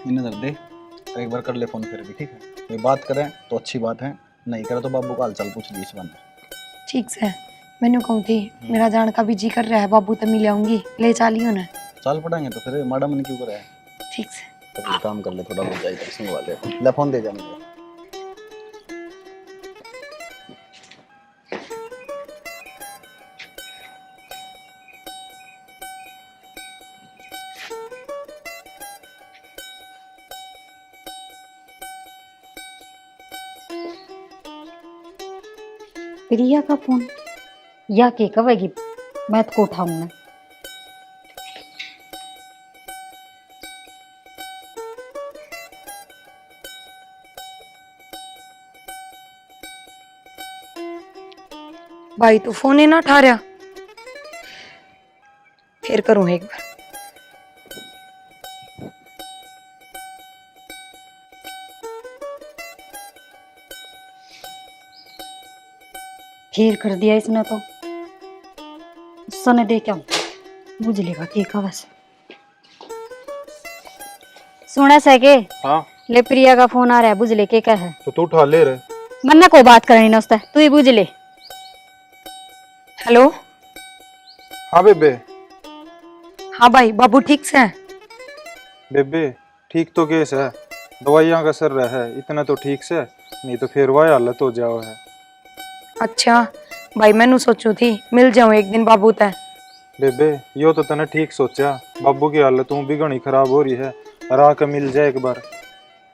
इन्हें दर दे एक बार कर ले फोन फिर भी, ठीक है? कोई बात करें तो अच्छी बात है, नहीं करे तो बाबू का हाल चाल पूछ ली इस बार। ठीक से, मैंने कहूँ थी मेरा जान का भी जी कर रहा है, बाबू तो मिल आऊंगी, ले चालियो ना। चाल पड़ेंगे तो फिर माड़ा मन क्यों करे है? ठीक से, तो काम कर ले, थोड़ा बहुत जाए तो वाले ले फोन दे जा मुझे। प्रिया का फोन या के कवेगी, मैं तो उठाऊं ना। भाई तो फोन ही ना उठा रहा, फिर करूँ एक बार। फिर कर दिया इसने तो, सने दे क्या बुझ लेगा के कवस। सुना सके हाँ ले प्रिया का फोन आ रहा है, बुझ ले के क्या है। तो तू उठा ले रे। मन्ना को बात करनी ना उससे, तू ही बुझ ले। हेलो, हाँ बेबे। हाँ भाई बाबू ठीक से है? बेबे ठीक तो केस है, दवाइयाँ का असर रहा है, इतना तो ठीक से, नहीं तो फिर वही हालत हो जाओ है। अच्छा भाई, मैनू सोचू थी मिल जाऊं एक दिन बाबू तय। बेबे यो तो तने ठीक सोचा, बाबू की हालत भी घनी खराब हो रही है, और आके मिल जाए एक बार।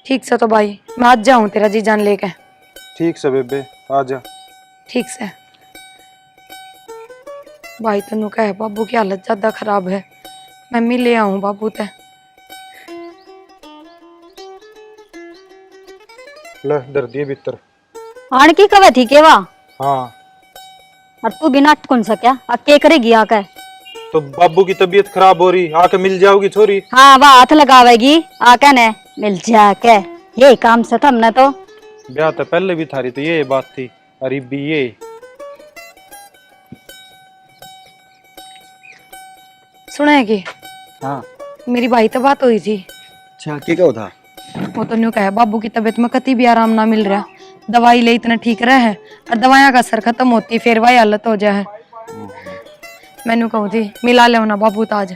ठीक से तो भाई मैं आज जाऊं तेरा जी जान लेके। ठीक से बेबे आ जा। ठीक से भाई, तनु कहे बाबू की हालत ज्यादा खराब है, मैं मिले आऊं बाबू तय। ले दर दिए भीतर। आण की कवे थी केवा, हाँ और तू बिना कौन सा क्या अब के करेगी आके। तो बाबू की तबीयत खराब हो रही, आके मिल जाओगी छोरी। हाँ वह हाथ लगावेगी आके ने मिल जाके, यही काम से था हमने तो। ब्याह तो पहले भी थारी तो ये बात थी, अरे भी ये सुना है कि हाँ मेरी भाई तो बात हुई थी, अच्छा क्या था? वो तो न्यू कहे बाबू की तबीयत में कति भी आराम ना मिल रहा, दवाई ले इतना ठीक रहा है, और दवाइयाँ का असर खत्म होती फिर वही हालत हो जाए। मैनू कहूँ थी मिला ले ना बाबू ताज।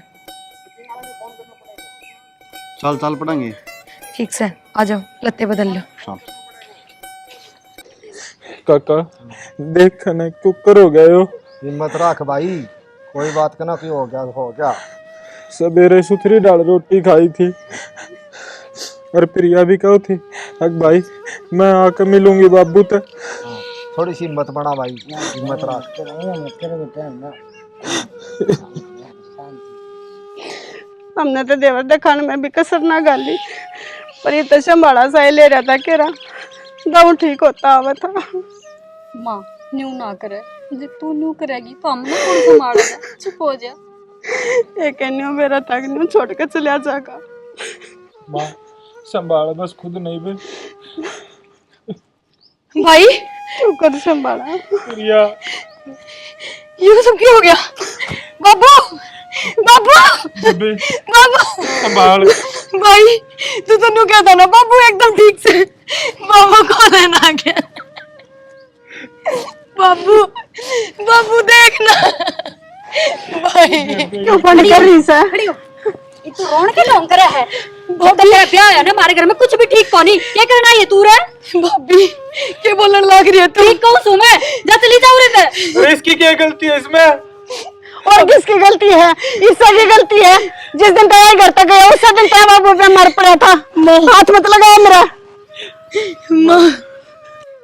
चल चल पड़ेंगे। ठीक से आ जाओ, लत्ते बदल लो। हाँ काका देख न क्यों करो गए हो। हिम्मत रख भाई, कोई बात करना क्यों हो गया हो गया। सवेरे सुथरी दाल रोटी खाई थी, और प्रिया भी कहो थी हक भाई, मैं आके मिलूंगी बाबू तक। थोड़ी सी हिम्मत बना भाई, हिम्मत रख। हमने तो देवर दिखाने में भी कसर ना गाली, पर ये तो संभाला सा ही ले रहा था केरा दाऊ ठीक होता आवा था। माँ न्यू ना करे, जे तू न्यू करेगी तो हम ना कौन संभालेगा। चुप हो जा। एक न्यू मेरा तक न्यू छोड़ के चलिया जाएगा। माँ संभाल बस, खुद नहीं बे। भाई तू कर संभाला। प्रिया, ये सब क्यों हो गया? बाबू बाबू बेबे बाबू संभाल। भाई तू तो न्यू कहता ना बाबू एकदम ठीक से। बाबू को लेना आ गया। बाबू बाबू देखना। भाई क्यों पानी कर रही सा? खड़ी हो। ये तो रोन के ढोंग करे है। बहुत तेरा ब्याह है ना, हमारे घर में कुछ भी ठीक कोनी। क्या करना ये तू रे? भाभी क्या बोलने लग रही है तू? ठीक कहूं सु मैं, जा चली जाओ रे ते। अरे इसकी क्या गलती है इसमें? और किसकी गलती है? ईसा की गलती है। जिस दिन तैयार घर तक गया उस दिन तैयार बाबू पे मर पड़ा था। हाथ मत लगाओ मेरा। माँ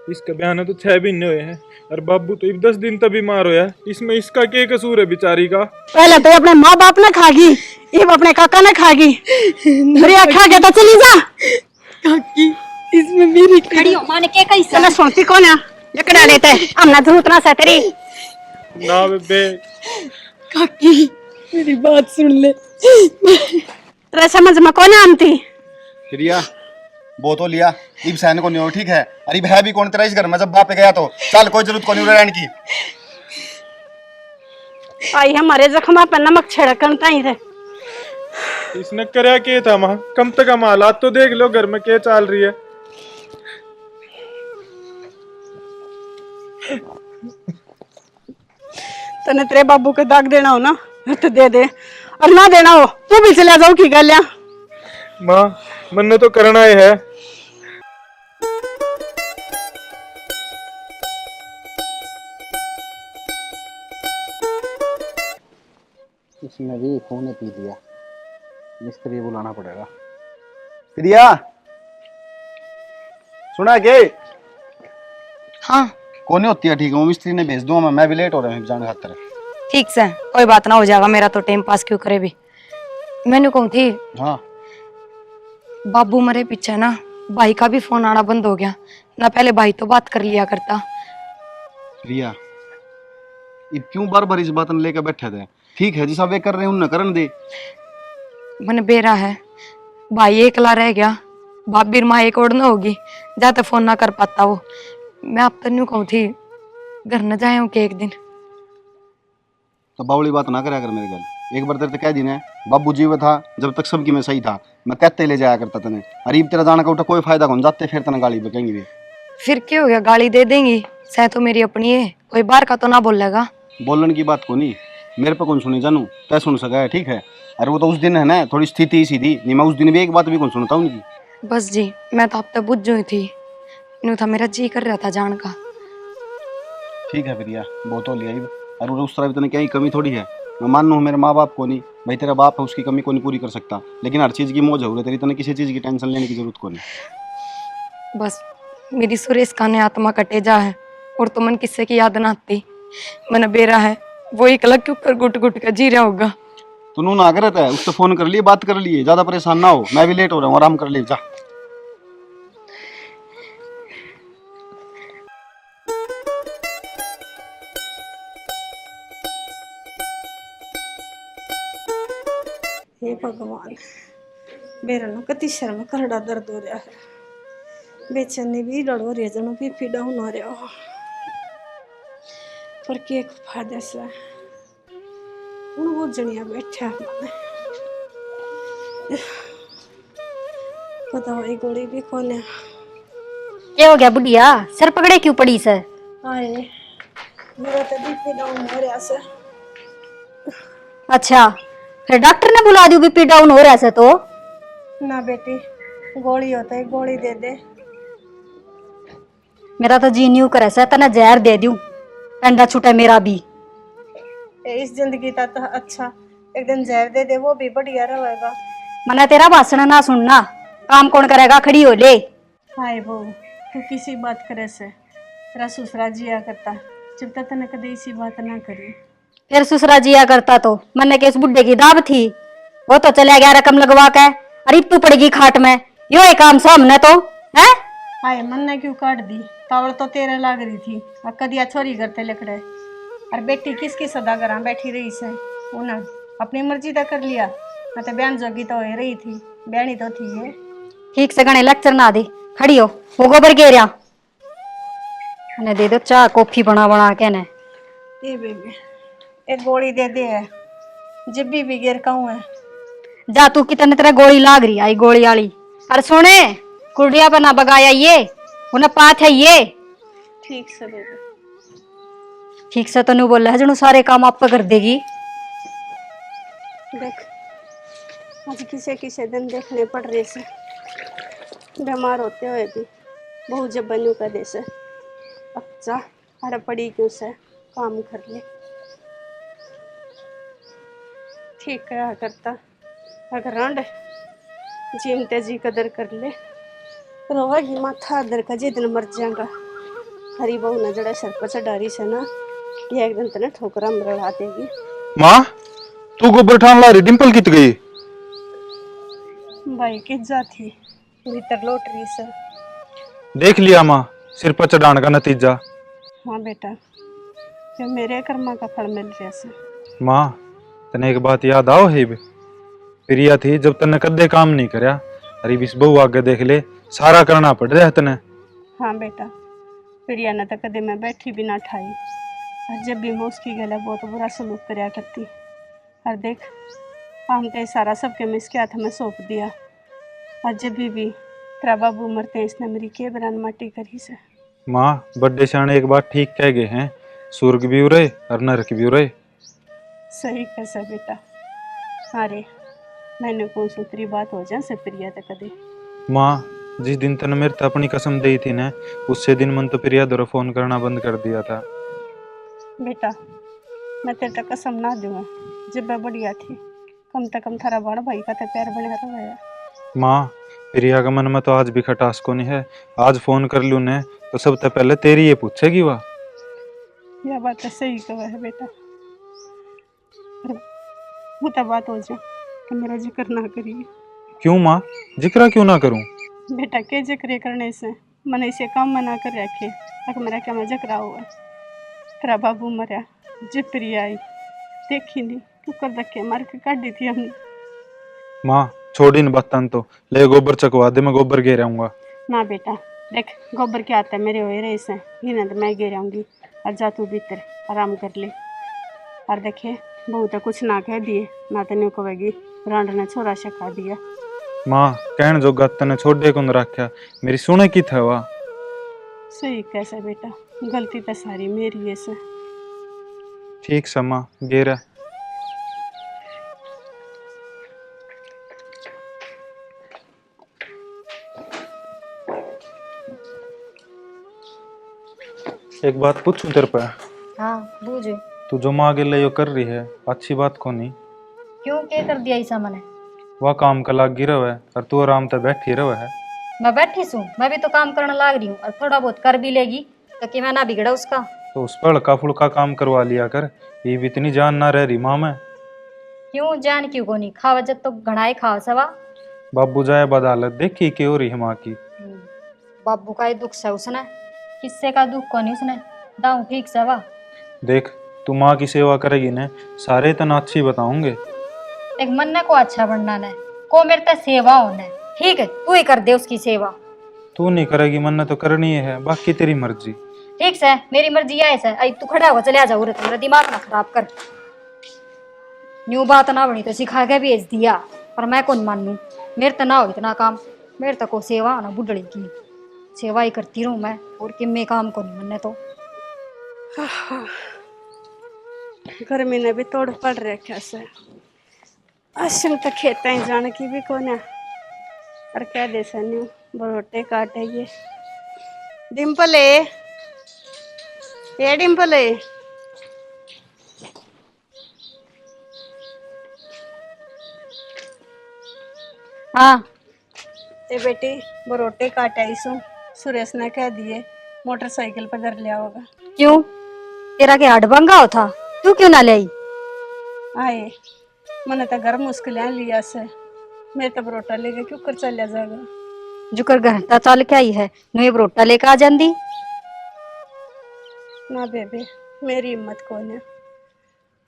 इसका बयान तो 6 महीने हुए हैं और बाबू तो 10 दिन तक बीमार होया। इसमें इसका क्या कसूर है बेचारी का? पहले तो अपने माँ बाप ने खागी, ये अपने काका ने खागी। मेरी खा गया तो चली जा। काकी इसमें मेरी खड़ी हो, मां ने क्या कही चला सोचती कौन है? ये कड़ा लेते हमने तो उतना सा तेरी। ना बेबे। काकी मेरी बात सुन ले। तेरे समझ में कौन आमती? प्रिया वो तो लिया, इब सहन को नहीं हो, ठीक है? अरे है भी कौन तेरा इस घर में? जब बाप पे गया तो चल, कोई जरूरत को नहीं रहने की। आई हमारे जख्मा पर नमक छिड़कन ताई रे। इसने करया क्या था माँ? कम से कम हालात तो देख लो घर में क्या चल रही है। तने तेरे बाबू के दाग देना हो ना तो दे दे, और ना देना हो तू भी चला जाओ की गल। माँ मन्ने तो करना ही है। इसने भी खून पी लिया, मिस्त्री बुलाना पड़ेगा। प्रिया सुना के? हाँ कौन होती है? ठीक है, वो मिस्त्री ने भेज दूंगा मैं भी लेट हो रहा हूँ जाने खातर। ठीक से, कोई बात ना, हो जाएगा। मेरा तो टाइम पास क्यों करे भी। मैंने कहूँ थी हाँ बाबू मरे पीछे ना भाई का भी फोन आना बंद हो गया ना। पहले भाई तो बात कर लिया करता। प्रिया ये क्यों बार बार इस बात ने लेकर बैठे थे? ठीक है, जिसा वे कर रहे हैं उन्हें करन दे। मन बेरा है, भाई एकला रह गया, भाभी माँ एक और न होगी, जाते फोन ना कर पाता वो। मैं अब तो न्यू कहूँ थी घर न जाए हूँ कि एक दिन। तो बावली बात ना करा कर मेरे घर। एक बार तेरे तो कह दी ना, बाबू जीव था जब तक सबकी मैं सही था, मैं कहते ले जाया करता तने। अरीब तेरा जाने का उठा कोई फायदा कौन, जाते फिर तना गाली बकेंगे भी। फिर क्या हो गया, गाली दे देंगी, सह तो मेरी अपनी है, कोई बाहर का तो ना बोलेगा। बोलन की बात को नहीं, मेरे पे कौन सुनी जानू, तय सुन सका है, ठीक है? अरे वो तो उस दिन है ना, थोड़ी स्थिति ऐसी थी नहीं, मैं उस दिन भी एक बात भी कौन सुनता हूँ उनकी। बस जी, मैं तो अब तक बुझ गई थी, न्यू था मेरा जी कर रहा था जान का। ठीक है प्रिया, वो तो ले आई। अरे उस तरह भी तने क्या ही कमी थोड़ी है। मैं मान लूँ मेरे माँ बाप को नहीं, भाई तेरा बाप है, उसकी कमी को नहीं पूरी कर सकता, लेकिन हर चीज़ की मौज है तेरी, तने किसी चीज़ की टेंशन लेने की जरूरत को नहीं। बस मेरी सुरेश खाने आत्मा कटे जा है, और तो मन किससे की याद ना आती। मन बेरा है, वो एक अलग के ऊपर गुट गुट कर जी रहा होगा। तू नू ना करता है, उससे फोन कर लिए, बात कर लिए, ज्यादा परेशान ना हो, मैं भी लेट हो रहा हूँ, आराम कर ले जा। हे भगवान, मेरा ना कति शर्म करड़ा दर्द हो रहा है, बेचैनी भी डर हो रही है, जनो बीपी डाउन हो रहा हो। पर के फायदा से हूँ वो जनिया बैठा मैंने पता वही गोली भी कौन है। क्या हो गया बुढ़िया, सर पकड़े क्यों पड़ी से? आए मेरा तो बीपी डाउन हो रहा से। अच्छा फिर डॉक्टर ने बुला दी बीपी डाउन हो रहा से तो? ना बेटी, गोली होता है, गोली दे दे। मेरा तो जी न्यू करे से, तना जहर दे दूं, अंडा छूटे मेरा भी। इस जिंदगी का तो अच्छा, एक दिन जहर दे दे, वो भी बढ़िया रहेगा। मना तेरा भाषण ना सुनना, काम कौन करेगा, खड़ी हो ले। हाय बहू तू किसी बात करे से तेरा ससुरा जिया करता जब तक तने कदे इसी बात ना करी। फिर ससुरा जिया करता तो मैंने के इस बुड्ढे की दाब थी, वो तो चला गया रकम लगवा के, अरे तू पड़ेगी खाट में, यो एक काम सामने तो है। हाय मन ने क्यों काट दी, तावड़ तो तेरे लाग रही थी और कदिया छोरी करते लकड़े। और बेटी किसकी सदा करा बैठी रही से, उन्हें अपनी मर्जी तक कर लिया। मैं तो बयान जोगी तो हो रही थी, बयानी तो थी ये। ठीक से गणे लेक्चर ना दे, खड़ी हो वो गोबर गेरिया ने दे दो चाय कॉफी बना बना के ने। ए बेबी एक गोली दे दे है, जब भी गिर कहूँ है। जा तू कितने तेरा गोली लाग रही आई गोली वाली। अरे सुने कुड़िया पर ना बगाया ये, उन्हें पाथ है ये। ठीक से बेबी। ठीक से तो नहीं बोल रहा जनू सारे काम आप कर देगी। देख आज किसे किसे दिन देखने पड़ रहे से, बीमार होते हुए भी बहुत जब बनू का दे से। अब जा अरे पड़ी क्यों से काम कर ले, ठीक करा करता अगर रंड जीमते जी कदर कर ले, रोवेगी माथा दर का जे दिन मर जाएगा। हरी बहू न जड़ा सर पर चढ़ारी से ना, ये एक दिन तेने ठोकरा मरवा देगी। माँ तू गोबर ठान ला रही, डिम्पल कित गई? भाई कित जाती भीतर लौट रही से। देख लिया माँ सिर पर चढ़ाने का नतीजा। हाँ बेटा ये मेरे कर्मा का फल मिल रहा से। माँ तने एक बात याद आओ है प्रिया थी जब तने कदे काम नहीं करया, अरे बिस बहू आगे देख ले सारा करना पड़ रहा है तने। हाँ बेटा प्रिया ने तो कदे मैं बैठी भी ना ठाई, और जब भी मैं उसकी गले बहुत बुरा सलूक करया करती। और देख हम तो सारा सबके मिस के हाथ में सौंप दिया, और जब भी तेरा बाबू मरते इसने मेरी के बरान माटी करी से। माँ बड्डे शाने एक बात ठीक कह गए हैं, स्वर्ग भी उरे और नरक भी उरे। सही कैसा बेटा। अरे मैंने कौन सूत्री बात हो जाए से प्रिया तक कदे। माँ जिस दिन तने मेरे तो अपनी कसम दी थी ना, उससे दिन मन तो प्रिया द्वारा फोन करना बंद कर दिया था। बेटा मैं तेरे तक कसम ना दूँ, जब मैं बढ़िया थी कम से कम थारा बड़ भाई का तो प्यार बना रहा है। माँ प्रिया का मन में तो आज भी खटास को नहीं है, आज फोन कर लूँ ने तो सबसे पहले तेरी ये पूछेगी वाह। यह बात तो सही कहा है बेटा, वो तो बात हो जाए कि मेरा जिक्र ना करिए। क्यों माँ जिक्र क्यों ना करूँ? बेटा के जिक्र करने से मैंने इसे काम मना कर रखे, अगर मेरा क्या मैं जकरा हुआ तेरा बाबू मरा जब प्रिया आई देखी नहीं तू कर रखे मार के काट दी थी हमने। माँ छोड़ी न बर्तन तो ले गोबर चकवा दे, मैं गोबर गे रहूंगा। ना बेटा देख गोबर क्या आता है मेरे हो रहे से ही तो मैं गे रहूँगी, और जा तू भीतर आराम कर ले। और देखे बहू तो कुछ ना कह दिए ना तो नहीं कहेगी रांड ने छोरा शका दिया। माँ कहन जो गत ने छोड़े कौन रखा, मेरी सुने की था वाह। सही कैसे बेटा, गलती तो सारी मेरी है से। ठीक से माँ गेरा। एक बात पूछूं तेरे पे? हाँ बूझ। तू जो माँ के लिए यो कर रही है अच्छी बात को नहीं? क्यों क्या कर दिया ऐसा मैंने? वह काम का लाग गिरा हुआ है और तू आराम से बैठी रहा है। मैं बैठी हूँ, मैं भी तो काम करने लाग रही हूँ, और थोड़ा बहुत कर भी लेगी तो कि मैं ना बिगड़ा उसका। तो उस पर हल्का फुल्का काम करवा लिया कर, ये भी इतनी जान ना रह रही माँ में। क्यों जान क्यों को नहीं खावा, जब तो घनाए खाओ सवा। बाबू जाए बदालत देखी के हो रही है माँ की। बाबू का ही दुख से उसने, किससे का दुख को नहीं उसने दाऊ ठीक सवा। देख तू माँ की सेवा करेगी ना सारे तना अच्छी बताऊंगे। एक मन को अच्छा बनना ने को मेरे ते सेवा होने, ठीक है तू ही कर दे उसकी सेवा। तू नहीं करेगी मन तो करनी है, बाकी तेरी मर्जी। ठीक से मेरी मर्जी है ऐसा, आई तू खड़ा होगा चले आ जाओ रे, मेरा दिमाग ना खराब कर। न्यू बात ना बनी तो सिखा के भेज दिया, पर मैं कौन मानू, मेरे तो ना हो इतना काम, मेरे तक को सेवा होना बुढ़ड़ी की सेवा ही करती रहूं मैं, और किम्मे काम को नहीं मनने तो। गर्मी ने भी तोड़ पड़ रखा से, अशम तो खेता ही जाने की भी कौन है, और क्या दे सन्यू बरोटे काटे ये। डिम्पल है ये डिम्पल है। हाँ ए बेटी बरोटे काट आई सू सुरेश ने कह दिए मोटरसाइकिल पर घर लिया होगा। क्यों? तेरा के हडबंगा हो था, तू क्यों ना ले आई? आए मैंने तो घर मुश्किल लिया से मैं तो बरोटा लेके क्यों कर चलिया जाएगा। जुकर घंटा चल के आई है, नुए बरोटा लेके आ जांदी। ना बेबे मेरी हिम्मत कौन है।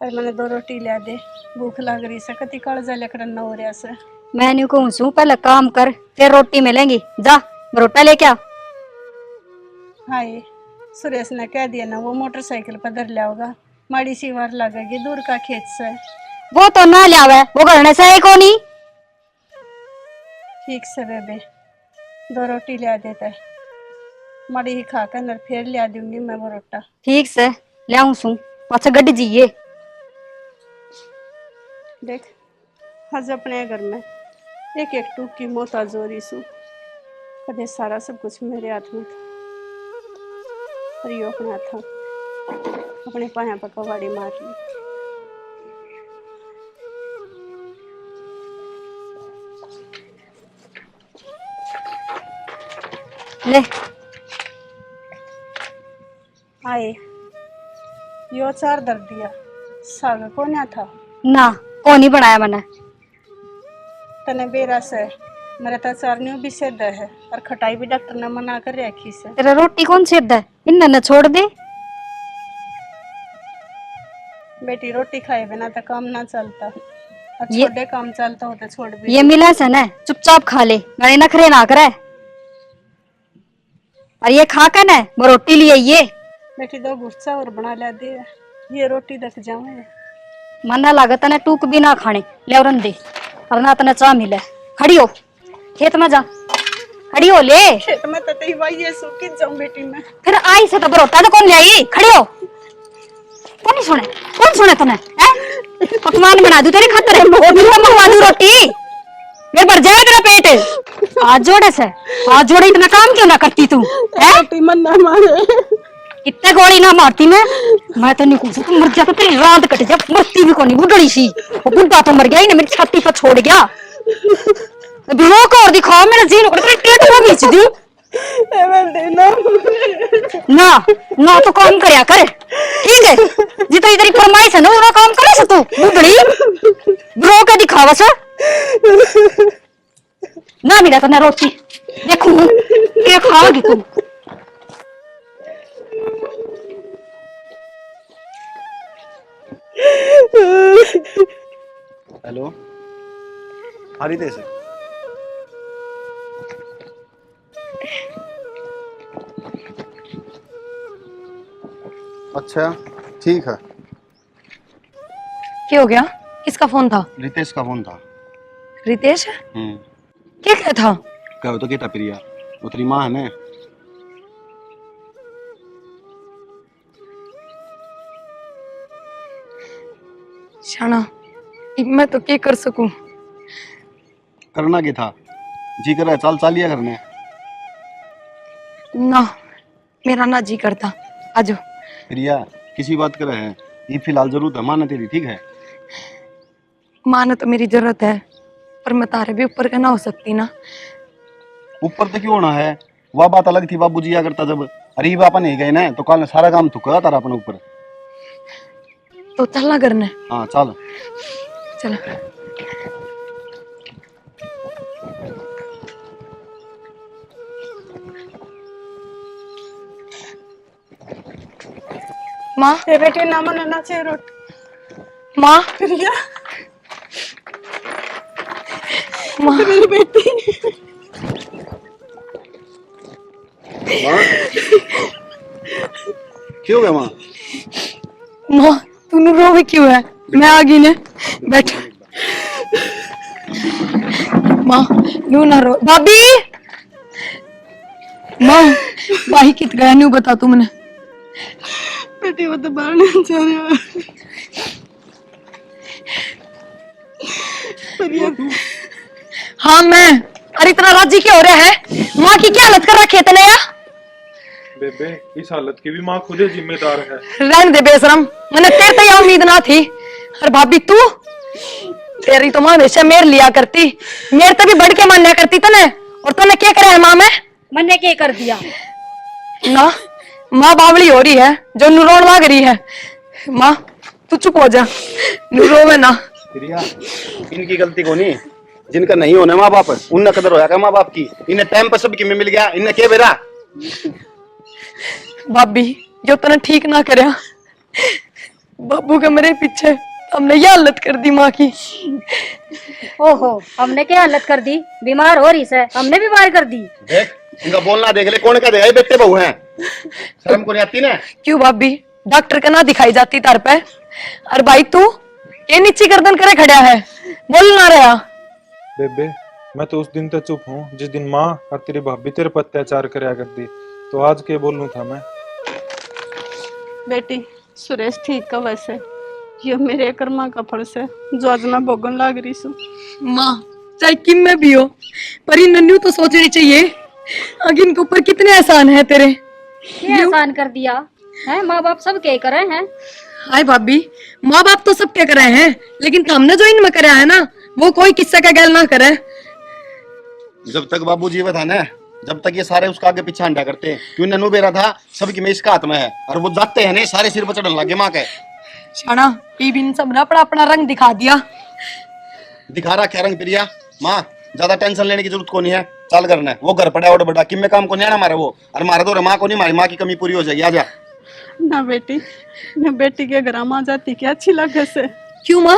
और मैंने 2 रोटी लिया दे, भूख लग रही से कति कालजा लेकर न हो रहा से। मैं न्यू कहूँ सू पहले काम कर फिर रोटी मिलेंगी, जा बरोटा लेके आ। हाय सुरेश ने कह दिया ना वो मोटरसाइकिल पर धर लिया होगा, माड़ी सी वार लगेगी दूर का खेत से। वो तो ना लियावे, वो घरने से है कोनी। ठीक से बेबे 2 रोटी लिया देता है, माड़ी ही खाकर न फिर लिया दूंगी मैं बरोटा। ठीक से ले आऊं सू, पाछे गड्डी जीए। देख आज अपने घर में एक एक टूक की मोहताज हो रही सू, कदे सारा सब कुछ मेरे हाथ में था और यो अपने हाथ अपने पाया पर कवाड़ी मार ली। ले आए यो चार दर दिया, साग को ना था ना कोनी बनाया मैंने। तने बेरा से मेरे तो चारनियों भी सिद्ध है और खटाई भी डॉक्टर ने मना कर रखी से। तेरा रोटी कौन सिद्ध है, इन्हें न छोड़ दे। बेटी रोटी खाए बिना तो काम ना चलता और छोटे काम चलता हो तो छोड़ भी। ये मिला से न चुपचाप खा ले, गणे नखरे ना करे। और ये खा के न वो रोटी लिए ये बेटी 2 गुस्सा और बना ला दे, ये रोटी दख जाऊं मना लागत न टूक भी ना खाने ले और दे, और ना तना चा मिले। खड़ी हो खेत में जा, खड़ी हो ले। खेत में तो तई भाई ये सूखी जाऊं बेटी मैं। फिर आई से तो बरोटा तो कौन ले आई, खड़ी हो। कौन सुने तने हैं? पकवान बना दूं तेरी खातिर, मंगवा दूं रोटी, ये भर जाए तेरा पेट। हाथ जोड़े से, हाथ जोड़े इतना काम क्यों ना करती तू हैं? बेटी मन ना मारे, कितने गोली ना मारती मैं तो नहीं कुछ, तू मर जा तो तेरी रात कट जा, मरती भी कोनी बुढ़ड़ी सी। वो बुढ़ा तो मर गया ही ना, मेरी छाती पर छोड़ गया। रोक और दिखाओ मेरा जीन को, तेरे पेट को खींच दी। ना ना तो काम करया कर, ठीक है? जितनी तेरी फरमाइश है ना वो काम करे से तू बुढ़ड़ी, रो के दिखावा से ना मिला तो ना रोटी देखू क्या खाओगी तू। हेलो हाँ रितेश है। अच्छा ठीक है। क्या हो गया? किसका फोन था? रितेश का फोन था। रितेश? क्या क्या था? कहो तो क्या था प्रिया, वो तेरी माँ है ना। शाना मैं तो क्या कर सकूं? करना क्या था, जी कर रहा है चाल चालिया करने। ना मेरा ना जी करता, आजो। प्रिया किसी बात कर रहे हैं, ये फिलहाल जरूरत है माँ ने तेरी, ठीक है? माँ ने तो मेरी जरूरत है, पर मैं तारे भी ऊपर का ना हो सकती ना। ऊपर तो क्यों होना है, वह बात अलग थी बाबू जिया करता जब। अरे बापा नहीं गए ना तो कल सारा काम तू करा तारा अपने ऊपर। तो चलना करने। हाँ चल चला। माँ बेटे ना मनाना चाहिए रोटी। माँ प्रिया माँ मेरी बेटी। माँ क्यों गया माँ? माँ तू रोवे क्यों है? मैं आ गई ने, बैठ। माँ नू ना रो। भाभी माँ भाई कित गया नू बता तू मने। बेटी वो तो बाहर नहीं जा रहा। हाँ मैं। अरे इतना राजी क्यों हो रहा है? माँ की क्या हालत कर रखी है तने या? बेबे इस हालत की भी माँ खुद ही जिम्मेदार है। रहने दे बेशरम, मैंने तेरे तो यह उम्मीद ना थी। और भाभी तू, तेरी तो माँ हमेशा मेरे लिया करती, मेरे तो भी बढ़ के मान्या करती तने, और तूने क्या करा है माँ में? मैंने क्या कर दिया? ना माँ बावली हो रही है जो नु रोन लाग रही है। माँ तू चुप हो जा, नु रोवे ना। प्रिया, इनकी गलती को नहीं, जिनका नहीं होना माँ बाप उनने कदर होया क्या माँ बाप की? इन्हें टाइम पर सबकी में मिल गया, इन्हें क्या बेरा? भाभी जो तूने ठीक ना करया, बाबू के मेरे पीछे हमने ये हालत कर दी माँ की। ओहो, हमने क्या हालत कर दी? बीमार हो रही से हमने बीमार कर दी। देख, इनका बोलना देख ले, कौन क्या देगा? ये बेटे बहू हैं, शर्म को नहीं आती ना? क्यों भाभी, डॉक्टर का ना दिखाई जाती तार पे? अरे भाई तू ये नीची गर्दन करे खड़ा है, बोल ना रहा। बेबे मैं तो उस दिन तो चुप हूँ जिस दिन माँ और तेरी भाभी तेरे पर अत्याचार करया करती, तो आज के बोलूं था मैं? बेटी सुरेश ठीक का वैसे, ये मेरे कर्मा का फल से जो आज मैं भोगन लाग रही हूँ। माँ चाहे किम में भी हो, पर इन नन्नू तो सोचनी चाहिए आगे इनके ऊपर कितने एहसान है तेरे। क्या आसान कर दिया है? माँ बाप सब क्या कर रहे हैं? हाय भाभी, माँ बाप तो सब क्या कर रहे हैं, लेकिन हमने जो इनमें कराया है ना, वो कोई किस्सा का गैल ना करे। जब तक बाबू जीवित है ना, जब तक ये सारे उसका आगे पीछे हंडा करते हैं, क्यों ननू बेरा था सबकी में इसका हाथ में है, और वो जाते हैं ना सारे सिर पर चढ़ने लगे माँ के। शाना इन सब ने अपना अपना रंग दिखा दिया। दिखा रहा क्या रंग प्रिया? माँ ज्यादा टेंशन लेने की जरूरत को नहीं है, चल करना है वो घर पड़ा और बड़ा किम में काम को नहीं आना मारे वो, और मारे दो माँ को नहीं, मारी माँ की कमी पूरी हो जाएगी। आजा ना बेटी, मैं बेटी के घर आ जाती क्या अच्छी लगे से। क्यों माँ?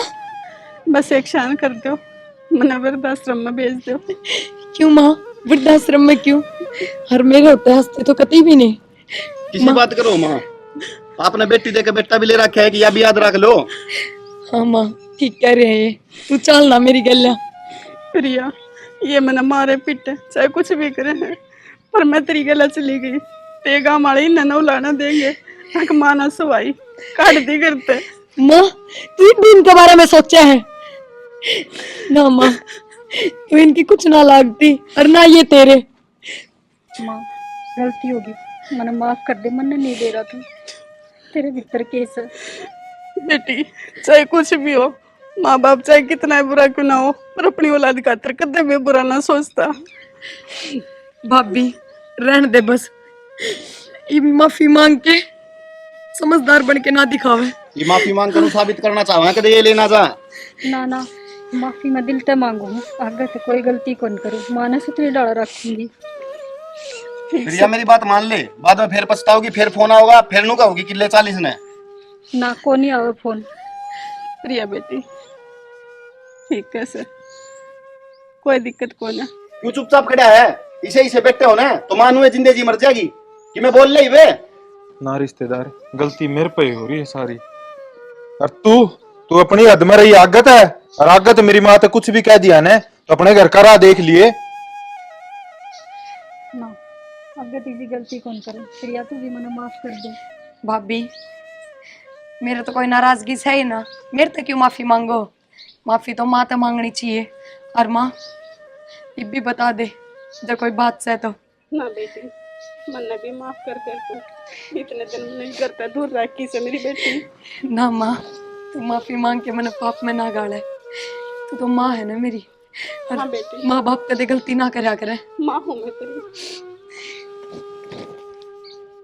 बस एक शान कर दो, मने वृद्धाश्रम में भेज दो। क्यों माँ, वृद्धाश्रम में क्यों? हर मेरे होते हंसते तो कभी भी नहीं। किसी बात करो माँ, आपने बेटी देकर बेटा भी ले रखा है कि या भी याद रख लो। हाँ माँ ठीक कह रहे हैं ये, तू चल ना मेरी गल्ला। प्रिया ये मैंने मारे पिटे चाहे कुछ भी करे हैं, पर मैं तेरी गला चली गई, तेगा मारे नना उलाना देंगे, तक माना सुवाई काट दी करते। माँ तू भी इनके बारे में सोचा है ना? माँ तू इनकी कुछ ना लागती और ना ये तेरे। माँ गलती होगी, मैंने माफ कर दे, मैंने नहीं दे रहा था, तेरे भीतर केस है। बेटी चाहे कुछ भी हो, माँ बाप चाहे कितना बुरा क्यों ना हो, पर अपनी औलाद खातर कदे भी बुरा ना सोचता। भाभी रहने दे बस, ये भी माफी मांग के समझदार बन के ना दिखावे। ये माफी मांग कर साबित करना चाहो कदे ये लेना जा? ना ना, माफी मैं दिल से मांगू हूँ, आगे से कोई गलती कौन करूँ, माने से तेरी डाला रखूंगी। प्रिया मेरी बात मान ले, बाद में फिर पछताओगी, फिर फोन आओगा, फिर नु कहोगी किले 40 ने। ना को नहीं आवे फोन। प्रिया बेटी ठीक है सर, कोई दिक्कत को ना। क्यों चुपचाप खड़ा है? इसे इसे बैठे हो ना तो मानू है जिंदगी मर जाएगी कि मैं बोल ले वे ना रिश्तेदार, गलती मेरे पे ही हो रही है सारी। और तू अपनी हद में रही, आगत है, और आगत मेरी माँ तो कुछ भी कह दिया ने तो अपने घर का राह देख लिए। ना आगे तेरी गलती कौन करे, प्रिया तू भी मैंने माफ कर दे। भाभी मेरे तो कोई नाराजगी है ही ना, मेरे तो क्यों माफी मांगो? माफी तो माँ तो मांगनी चाहिए। और माँ ये भी बता दे जब कोई बात से तो। ना बेटी मैंने भी माफ कर तू, इतने दिन नहीं करता दूर रखी से मेरी बेटी। ना माँ तू माफी मांग के मैंने पाप में ना गाड़ा है, तू तो माँ है ना मेरी। हाँ बेटी, माँ बाप कदे गलती ना करा करे। माँ हूँ मैं तेरी।